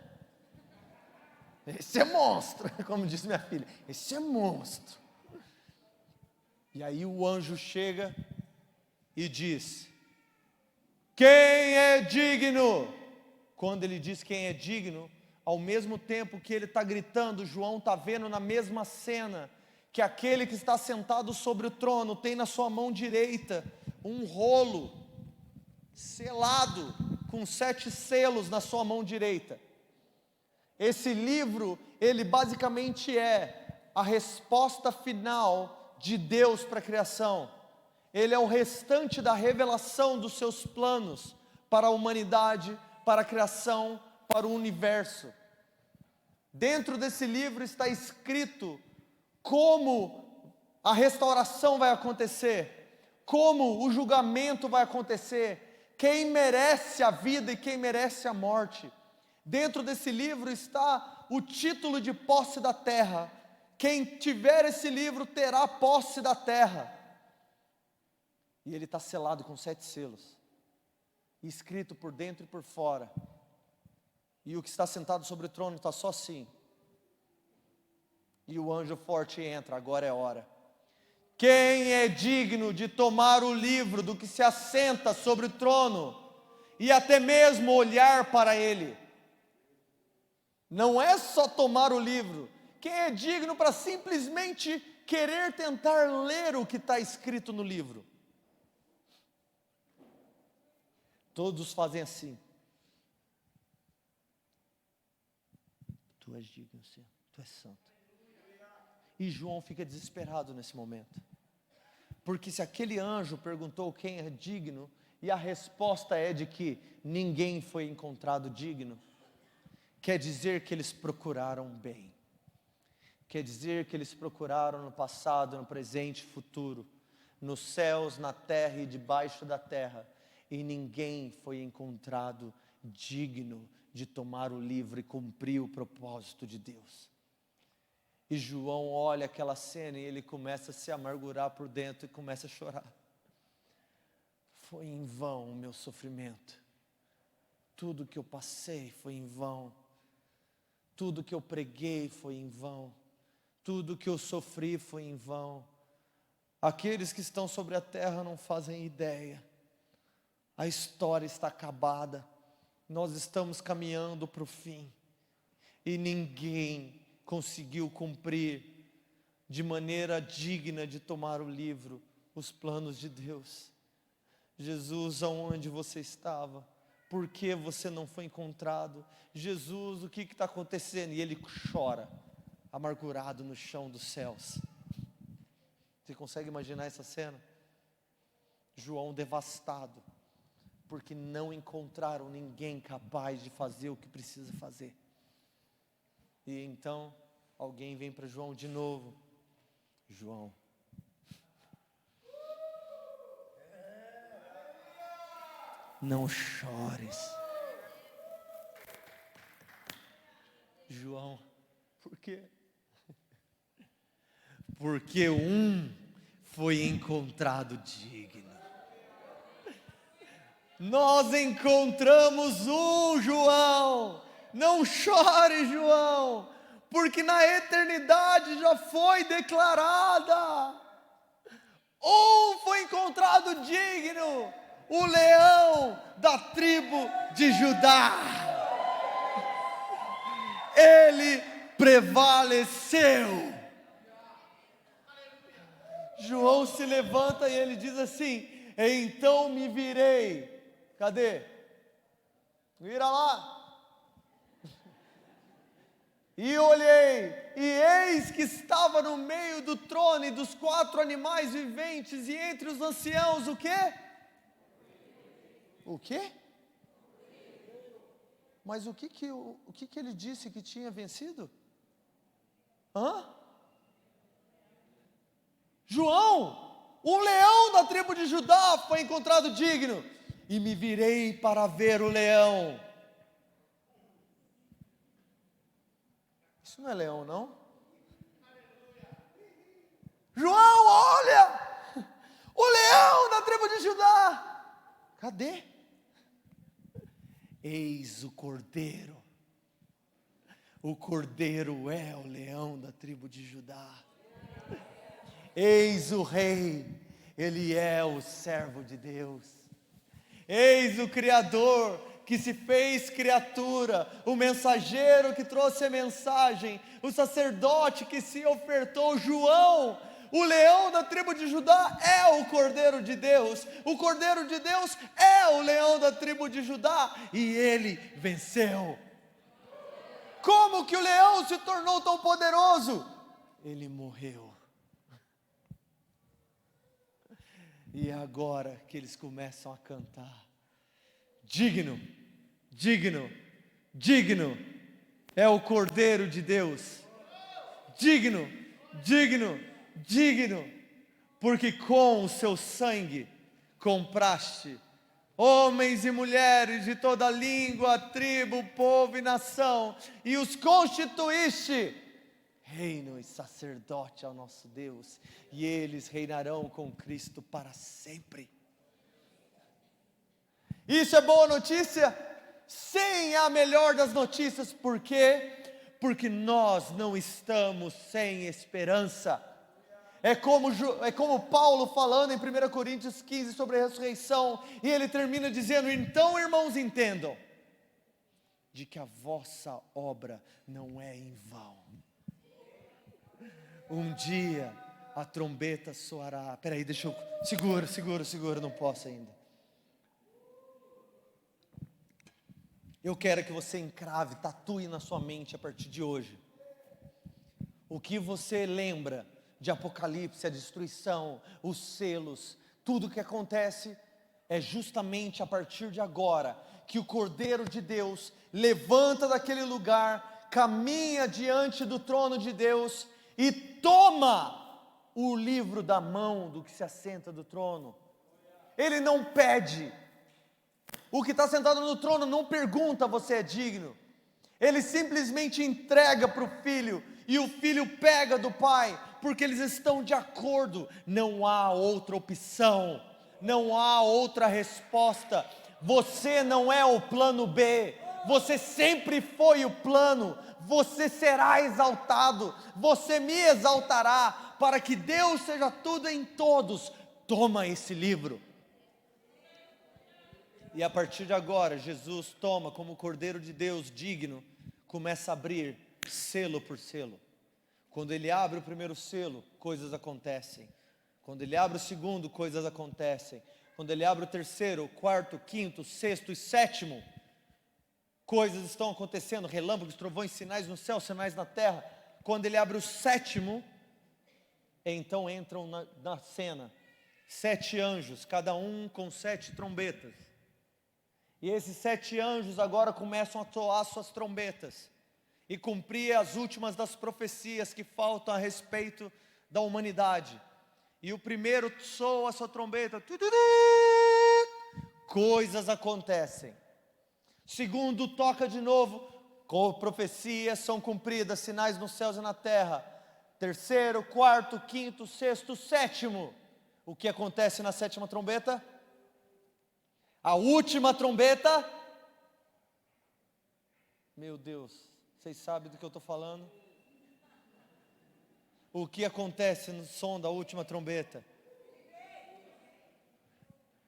Esse é monstro, como disse minha filha. Esse é monstro. E aí o anjo chega e diz, quem é digno? Quando ele diz quem é digno, ao mesmo tempo que ele está gritando, João está vendo na mesma cena, que aquele que está sentado sobre o trono, tem na sua mão direita, um rolo, selado, com 7 selos na sua mão direita. Esse livro, ele basicamente é a resposta final de Deus para a criação. Ele é o restante da revelação dos seus planos para a humanidade, para a criação, para o universo. Dentro desse livro está escrito como a restauração vai acontecer, como o julgamento vai acontecer, quem merece a vida e quem merece a morte. Dentro desse livro está o título de posse da terra. Quem tiver esse livro terá posse da terra. E ele está selado com 7 selos, escrito por dentro e por fora. E o que está sentado sobre o trono está só assim. E o anjo forte entra, agora é hora. Quem é digno de tomar o livro do que se assenta sobre o trono e até mesmo olhar para ele? Não é só tomar o livro. Quem é digno para simplesmente querer tentar ler o que está escrito no livro? Todos fazem assim. Tu és digno, Senhor, tu és santo. E João fica desesperado nesse momento. Porque se aquele anjo perguntou quem é digno, e a resposta é de que ninguém foi encontrado digno, quer dizer que eles procuraram bem. Quer dizer que eles procuraram no passado, no presente e futuro, nos céus, na terra e debaixo da terra, e ninguém foi encontrado digno de tomar o livro e cumprir o propósito de Deus. E João olha aquela cena e ele começa a se amargurar por dentro e começa a chorar. Foi em vão o meu sofrimento. Tudo que eu passei foi em vão. Tudo que eu preguei foi em vão. Tudo que eu sofri foi em vão. Aqueles que estão sobre a terra não fazem ideia. A história está acabada. Nós estamos caminhando para o fim. E ninguém conseguiu cumprir de maneira digna de tomar o livro, os planos de Deus. Jesus, aonde você estava? Por que você não foi encontrado? Jesus, o que está acontecendo? E ele chora, amargurado no chão dos céus. Você consegue imaginar essa cena? João devastado, porque não encontraram ninguém capaz de fazer o que precisa fazer. E então, alguém vem para João de novo. João, não chores. João, por quê? Porque um foi encontrado digno. Nós encontramos um, João. Não chore, João, porque na eternidade já foi declarada. Um foi encontrado digno, o leão da tribo de Judá. Ele prevaleceu. João se levanta e ele diz assim: então me virei. Cadê? Vira lá. E olhei, e eis que estava no meio do trono e dos 4 animais viventes, e entre os anciãos, o quê? O quê? Mas o que ele disse que tinha vencido? João, o leão da tribo de Judá foi encontrado digno, e me virei para ver o leão. Isso não é leão, não? João, olha! O leão da tribo de Judá. Cadê? Eis o cordeiro. O cordeiro é o leão da tribo de Judá. Eis o rei. Ele é o servo de Deus. Eis o Criador que se fez criatura, o mensageiro que trouxe a mensagem, o sacerdote que se ofertou. João, o leão da tribo de Judá é o Cordeiro de Deus. O Cordeiro de Deus é o leão da tribo de Judá, e ele venceu. Como que o leão se tornou tão poderoso? Ele morreu. E é agora que eles começam a cantar: digno, digno, digno é o Cordeiro de Deus. Digno, digno, digno, porque com o seu sangue compraste homens e mulheres de toda língua, tribo, povo e nação, e os constituíste reino e sacerdote ao nosso Deus, e eles reinarão com Cristo para sempre. Isso é boa notícia? Sim, é a melhor das notícias. Por quê? Porque nós não estamos sem esperança. É como Paulo falando em 1 Coríntios 15 sobre a ressurreição, e ele termina dizendo: então, irmãos, entendam de que a vossa obra não é em vão. Um dia a trombeta soará. Peraí, deixa eu... Segura, não posso ainda. Eu quero que você encrave, tatue na sua mente a partir de hoje. O que você lembra de Apocalipse, a destruição, os selos, tudo que acontece, é justamente a partir de agora, que o Cordeiro de Deus levanta daquele lugar, caminha diante do trono de Deus e toma o livro da mão do que se assenta do trono. Ele não pede. O que está sentado no trono não pergunta: você é digno? Ele simplesmente entrega para o filho, e o filho pega do pai, porque eles estão de acordo. Não há outra opção, não há outra resposta. Você não é o plano B, você sempre foi o plano. Você será exaltado, você me exaltará, para que Deus seja tudo em todos. Toma esse livro. E a partir de agora, Jesus toma como Cordeiro de Deus digno, começa a abrir selo por selo. Quando ele abre o primeiro selo, coisas acontecem. Quando ele abre o segundo, coisas acontecem. Quando ele abre o terceiro, o quarto, o quinto, o sexto e sétimo, coisas estão acontecendo, relâmpagos, trovões, sinais no céu, sinais na terra. Quando ele abre o sétimo, então entram na cena 7 anjos, cada um com 7 trombetas. E esses 7 anjos agora começam a soar suas trombetas e cumprir as últimas das profecias que faltam a respeito da humanidade. E o primeiro soa a sua trombeta, coisas acontecem. Segundo toca de novo, profecias são cumpridas, sinais nos céus e na terra. Terceiro, quarto, quinto, sexto, sétimo. O que acontece na sétima trombeta? A última trombeta. Meu Deus, vocês sabem do que eu estou falando? O que acontece no som da última trombeta?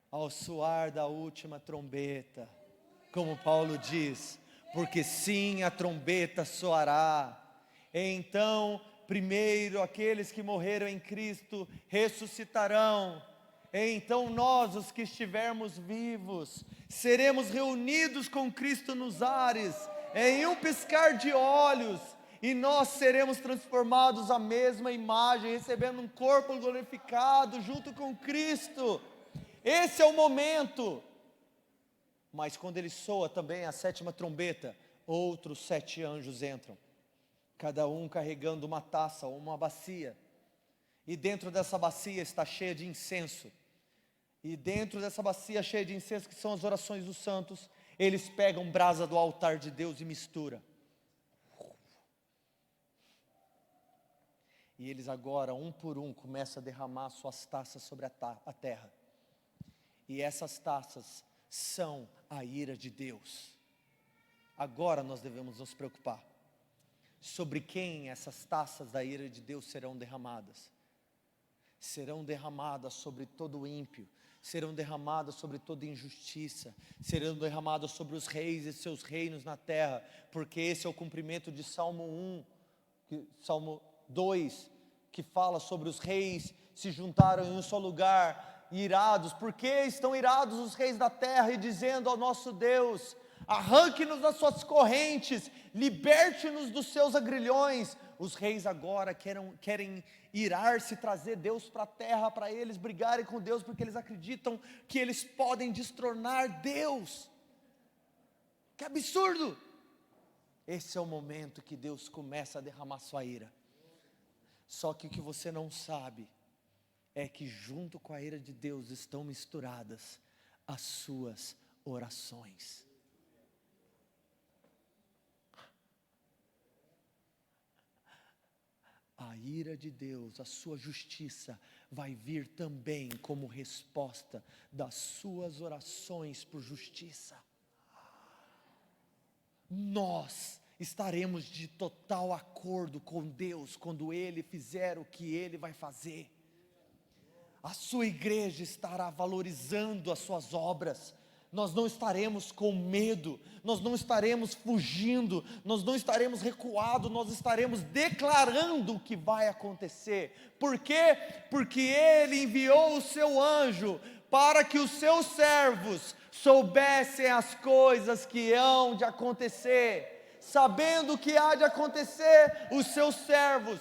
Ao soar da última trombeta, como Paulo diz, porque sim, a trombeta soará. Então, primeiro aqueles que morreram em Cristo ressuscitarão. Então nós, os que estivermos vivos, seremos reunidos com Cristo nos ares, em um piscar de olhos, e nós seremos transformados à mesma imagem, recebendo um corpo glorificado junto com Cristo. Esse é o momento. Mas quando ele soa também a sétima trombeta, outros 7 anjos entram, cada um carregando uma taça ou uma bacia, e dentro dessa bacia está cheia de incenso. E dentro dessa bacia cheia de incenso, que são as orações dos santos, eles pegam brasa do altar de Deus e mistura. E eles agora, um por um, começam a derramar suas taças sobre a terra. E essas taças são a ira de Deus. Agora nós devemos nos preocupar. Sobre quem essas taças da ira de Deus serão derramadas? Serão derramadas sobre todo o ímpio, serão derramadas sobre toda injustiça, serão derramadas sobre os reis e seus reinos na terra, porque esse é o cumprimento de Salmo 1, Salmo 2, que fala sobre os reis se juntaram em um só lugar, irados. Por que estão irados os reis da terra e dizendo ao nosso Deus: arranque-nos das suas correntes, liberte-nos dos seus agrilhões? Os reis agora querem irar-se, trazer Deus para a terra, para eles brigarem com Deus, porque eles acreditam que eles podem destronar Deus. Que absurdo! Esse é o momento que Deus começa a derramar sua ira. Só que o que você não sabe é que junto com a ira de Deus estão misturadas as suas orações. A ira de Deus, a sua justiça, vai vir também como resposta das suas orações por justiça. Nós estaremos de total acordo com Deus quando Ele fizer o que Ele vai fazer. A sua igreja estará valorizando as suas obras. Nós não estaremos com medo, nós não estaremos fugindo, nós não estaremos recuados, nós estaremos declarando o que vai acontecer. Por quê? Porque Ele enviou o seu anjo para que os seus servos soubessem as coisas que hão de acontecer. Sabendo o que há de acontecer, os seus servos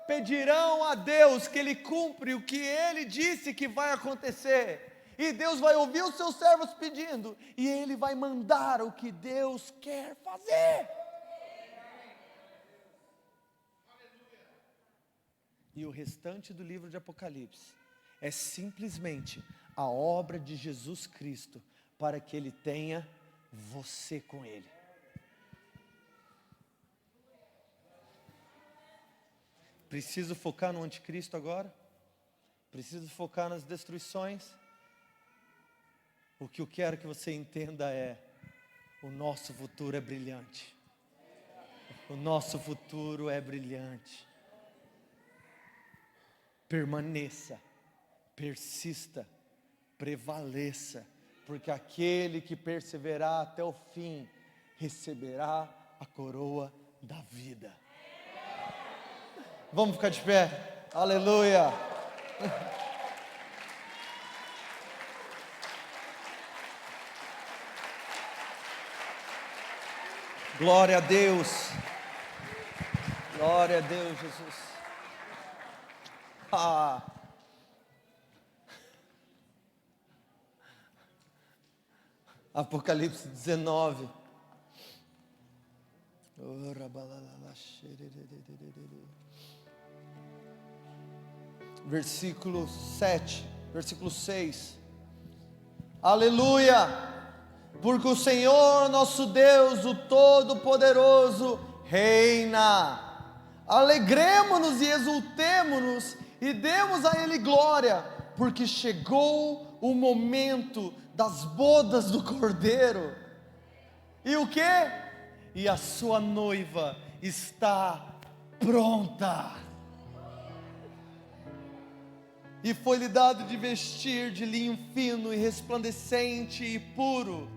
pedirão a Deus que Ele cumpra o que Ele disse que vai acontecer. E Deus vai ouvir os seus servos pedindo, e Ele vai mandar o que Deus quer fazer. E o restante do livro de Apocalipse é simplesmente a obra de Jesus Cristo, para que Ele tenha você com Ele. Preciso focar no anticristo agora? Preciso focar nas destruições? O que eu quero que você entenda é: o nosso futuro é brilhante. O nosso futuro é brilhante. Permaneça, persista, prevaleça, porque aquele que perseverar até o fim receberá a coroa da vida. Vamos ficar de pé. Aleluia. Glória a Deus. Glória a Deus, Jesus. Apocalipse 19. Versículo 7, versículo 6. Aleluia! Porque o Senhor nosso Deus, o Todo-Poderoso, reina. Alegremo-nos e exultemo-nos e demos a Ele glória, porque chegou o momento das bodas do Cordeiro. E o que? E a sua noiva está pronta. E foi-lhe dado de vestir de linho fino e resplandecente e puro,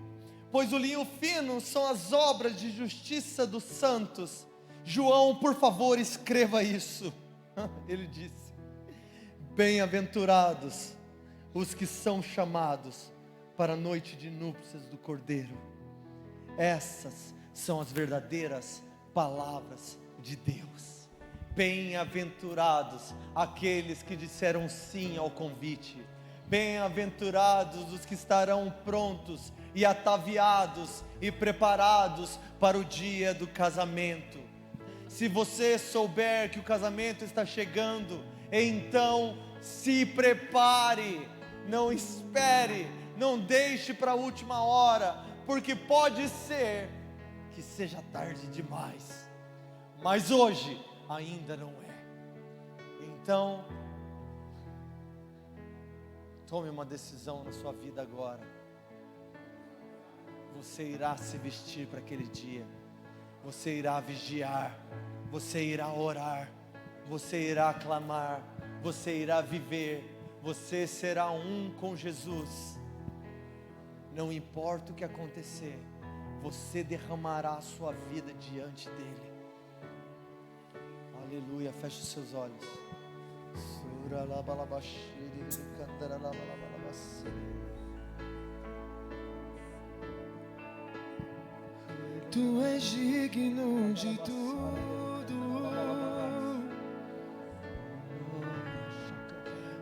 pois o linho fino são as obras de justiça dos santos. João, por favor, escreva isso. Ele disse: bem-aventurados os que são chamados para a noite de núpcias do Cordeiro. Essas são as verdadeiras palavras de Deus. Bem-aventurados aqueles que disseram sim ao convite. Bem-aventurados os que estarão prontos e ataviados e preparados para o dia do casamento. Se você souber que o casamento está chegando, então se prepare, não espere, não deixe para a última hora, porque pode ser que seja tarde demais, mas hoje ainda não é. Então, tome uma decisão na sua vida agora. Você irá se vestir para aquele dia, você irá vigiar, você irá orar, você irá clamar, você irá viver, você será um com Jesus. Não importa o que acontecer, você derramará a sua vida diante dele. Aleluia, feche os seus olhos. Tu és digno de tudo.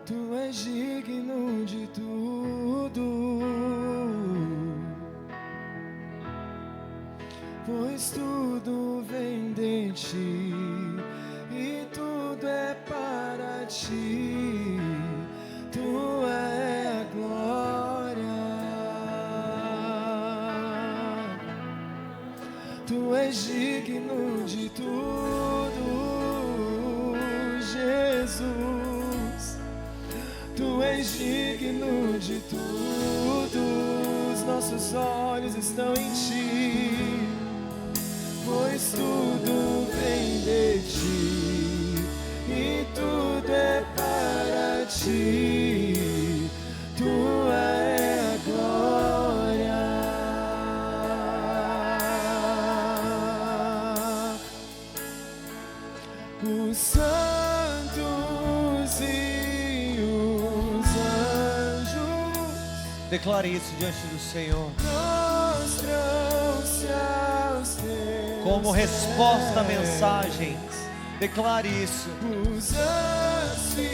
Tu és digno de tudo. Pois tudo vem de ti e tudo é para ti. Tu é glória. Tu és digno de tudo, Jesus. Tu és digno de tudo. Os nossos olhos estão em ti. Pois pois tudo vem de ti e tudo é para ti. Tua é a glória. Os santos e os anjos Declare isso diante do Senhor. mostram-se aos teus Como resposta à pés. mensagem, declare isso. Os anciãos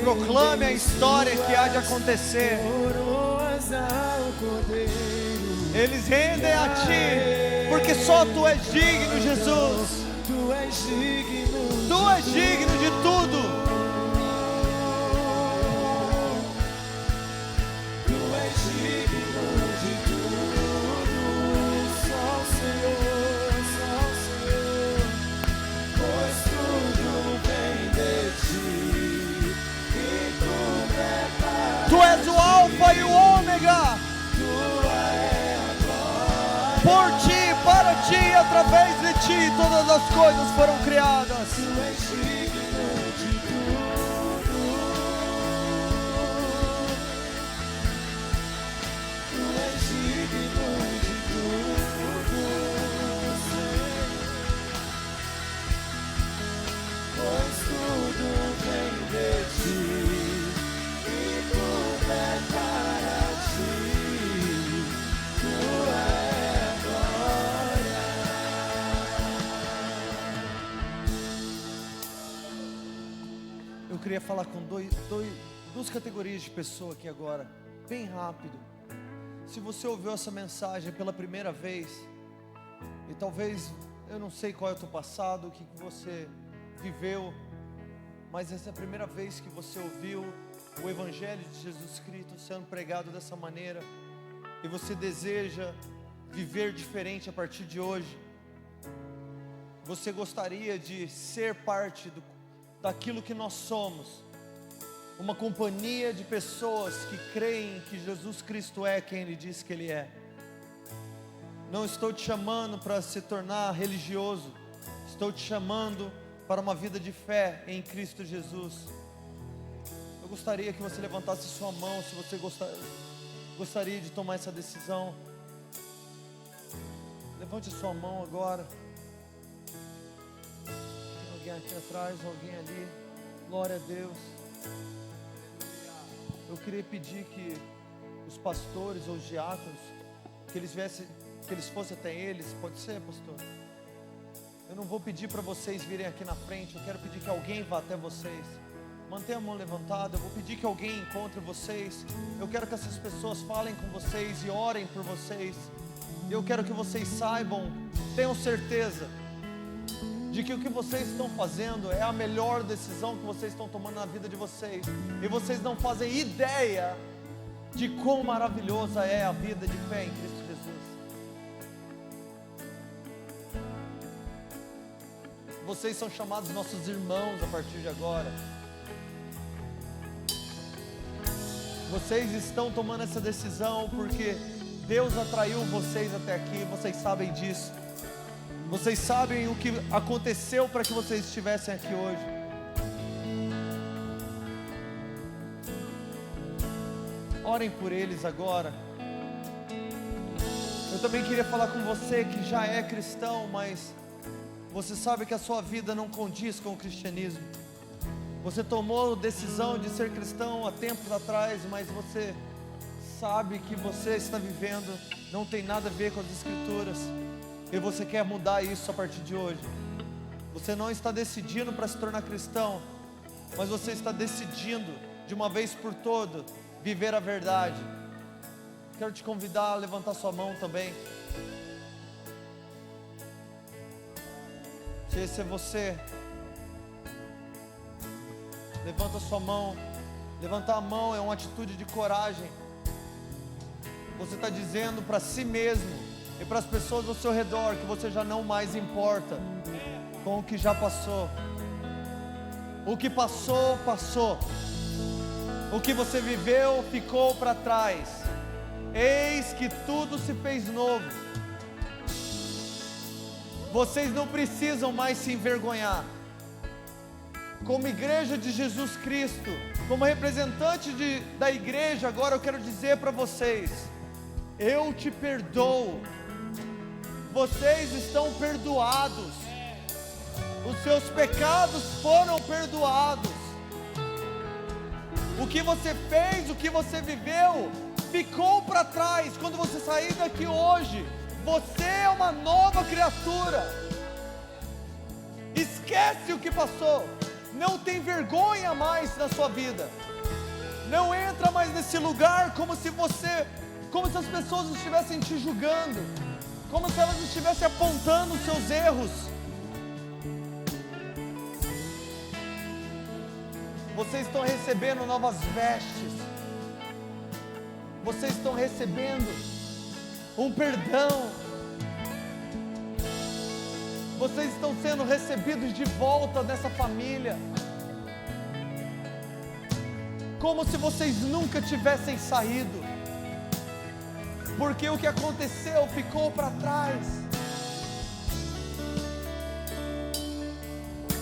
Proclame a história que há de acontecer. coroas ao Cordeiro. Eles rendem a Ti, porque só Tu és digno, Jesus. Tu és digno. Tu és digno de tudo. Tu és digno de tudo. Só o Senhor, pois tudo vem de ti e tudo é para Tu és o Alfa e o Ômega. tua é a glória. Por Ti, para Ti, através de Ti, todas as coisas foram criadas. Tu és digno de tudo. Tu és digno de tudo, Senhor. Pois tudo vem de ti e tudo é para ti. Tua é a glória. Eu queria falar com duas categorias de pessoa aqui agora, bem rápido. Se você ouviu essa mensagem pela primeira vez, e talvez, eu não sei qual é o teu passado, o que você viveu, mas essa é a primeira vez que você ouviu o Evangelho de Jesus Cristo sendo pregado dessa maneira, e você deseja viver diferente a partir de hoje, você gostaria de ser parte daquilo que nós somos, uma companhia de pessoas que creem que Jesus Cristo é quem Ele diz que Ele é. Não estou te chamando para se tornar religioso, estou te chamando para uma vida de fé em Cristo Jesus. Eu gostaria que você levantasse sua mão, se você gostaria de tomar essa decisão. Levante sua mão agora. Tem alguém aqui atrás, alguém ali. Glória a Deus. Eu queria pedir que os pastores ou os diáconos, que eles fossem até eles. Pode ser, pastor? Eu não vou pedir para vocês virem aqui na frente. Eu quero pedir que alguém vá até vocês. Mantenha a mão levantada. Eu vou pedir que alguém encontre vocês. Eu quero que essas pessoas falem com vocês e orem por vocês. Eu quero que vocês saibam, tenham certeza de que o que vocês estão fazendo é a melhor decisão que vocês estão tomando na vida de vocês. E vocês não fazem ideia de quão maravilhosa é a vida de fé em Cristo Jesus. Vocês são chamados nossos irmãos a partir de agora. Vocês estão tomando essa decisão porque Deus atraiu vocês até aqui, vocês sabem disso. Vocês sabem o que aconteceu para que vocês estivessem aqui hoje. Orem por eles agora. Eu também queria falar com você que já é cristão, mas você sabe que a sua vida não condiz com o cristianismo. Você tomou a decisão de ser cristão há tempos atrás, mas você sabe que você está vivendo não tem nada a ver com as Escrituras. E você quer mudar isso a partir de hoje. Você não está decidindo para se tornar cristão, mas você está decidindo de uma vez por todas viver a verdade. Quero te convidar a levantar sua mão também. Se esse é você, levanta sua mão. Levantar a mão é uma atitude de coragem. Você está dizendo para si mesmo e para as pessoas ao seu redor que você já não mais importa com o que já passou. O que passou, passou. O que você viveu ficou para trás. Eis que tudo se fez novo. Vocês não precisam mais se envergonhar. Como igreja de Jesus Cristo, como representante da igreja, agora eu quero dizer para vocês: eu te perdoo. Vocês estão perdoados. Os seus pecados foram perdoados. O que você fez, o que você viveu, ficou para trás. Quando você sair daqui hoje, você é uma nova criatura. Esquece o que passou. Não tem vergonha mais na sua vida. Não entra mais nesse lugar como se as pessoas estivessem te julgando, como se elas estivessem apontando os seus erros. Vocês estão recebendo novas vestes. Vocês estão recebendo um perdão. Vocês estão sendo recebidos de volta nessa família, como se vocês nunca tivessem saído, porque o que aconteceu ficou para trás.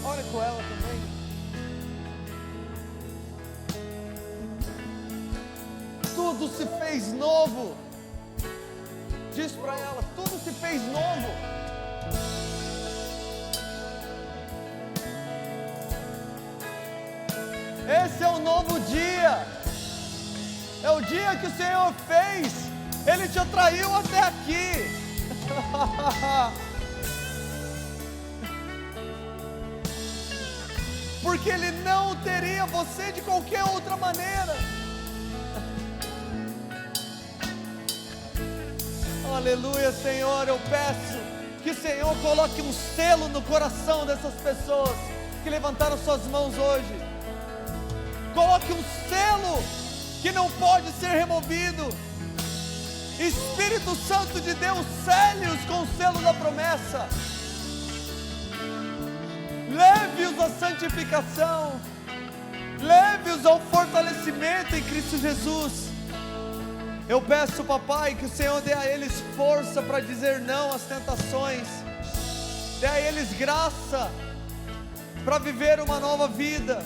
Olha com ela também. Tudo se fez novo. Diz para ela: tudo se fez novo. Esse é um novo dia. É o dia que o Senhor fez. Ele te atraiu até aqui. Porque Ele não teria você de qualquer outra maneira. Aleluia, Senhor. Eu peço que o Senhor coloque um selo no coração dessas pessoas que levantaram suas mãos hoje. Coloque um selo que não pode ser removido. Espírito Santo de Deus, sele-os com o selo da promessa. Leve-os à santificação. Leve-os ao fortalecimento em Cristo Jesus. Eu peço, papai, que o Senhor dê a eles força para dizer não às tentações. Dê a eles graça para viver uma nova vida,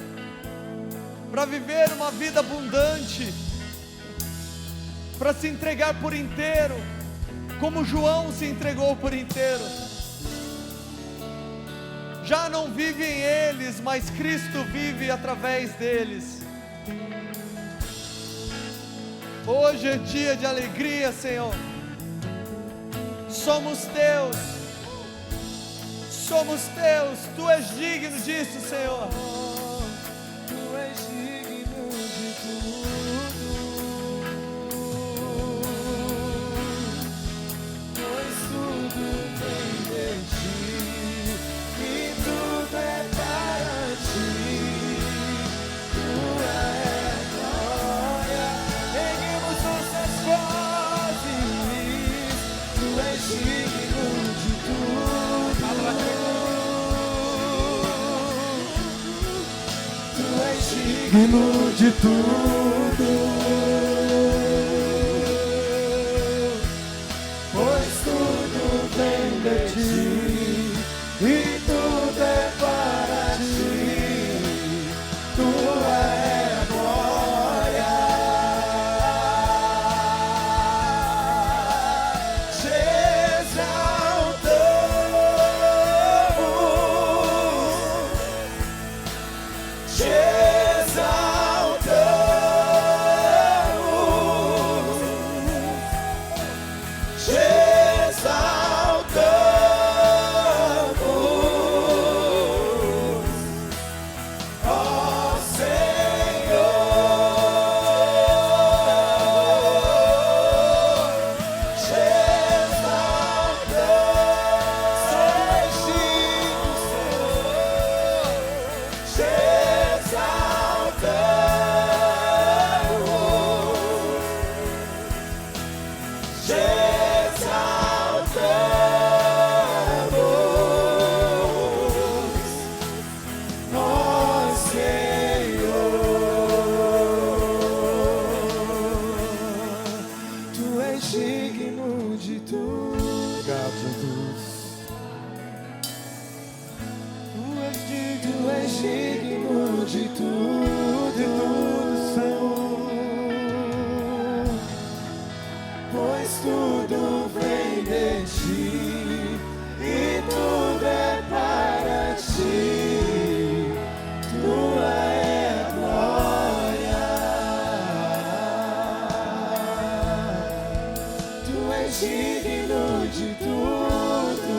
para viver uma vida abundante, para se entregar por inteiro, como João se entregou por inteiro. Já não vivem eles, mas Cristo vive através deles. Hoje é dia de alegria, Senhor. Somos teus. Somos teus. Tu és digno disso, Senhor. Tu és digno de tudo. Pois tudo vem de ti e tudo é para ti. Tua é a glória. Erguemos nossas vozes. Tu és digno de tudo. Tu és digno de tudo, pois tudo vem de ti e tudo é para ti. Tua é a glória. Te exaltamos. Te digno de tudo. Obrigado, Jesus. digno de tudo, Senhor, pois tudo vem de ti e tudo é para ti. Tua é a glória, tu és digno de tudo,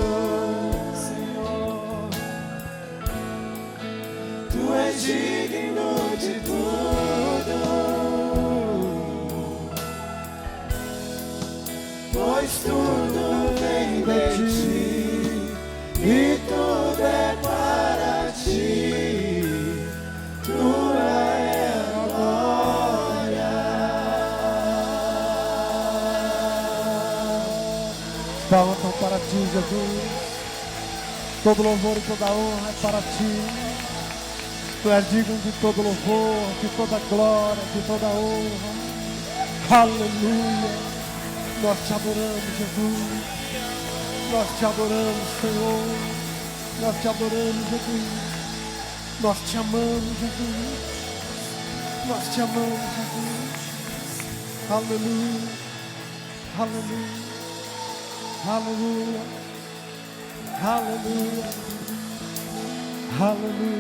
Senhor, tu és digno de tudo, pois tudo vem de ti e tudo é para ti. Tua é a glória. Palmas são para ti, Jesus. Todo louvor e toda honra é para ti. Tu és digno de todo louvor, de toda glória, de toda honra. Aleluia. Nós te adoramos, Jesus. Nós te adoramos, Senhor. Nós te adoramos, Jesus. Nós te amamos, Jesus. Nós te amamos, Jesus. Aleluia. Aleluia. Aleluia. Aleluia. Aleluia.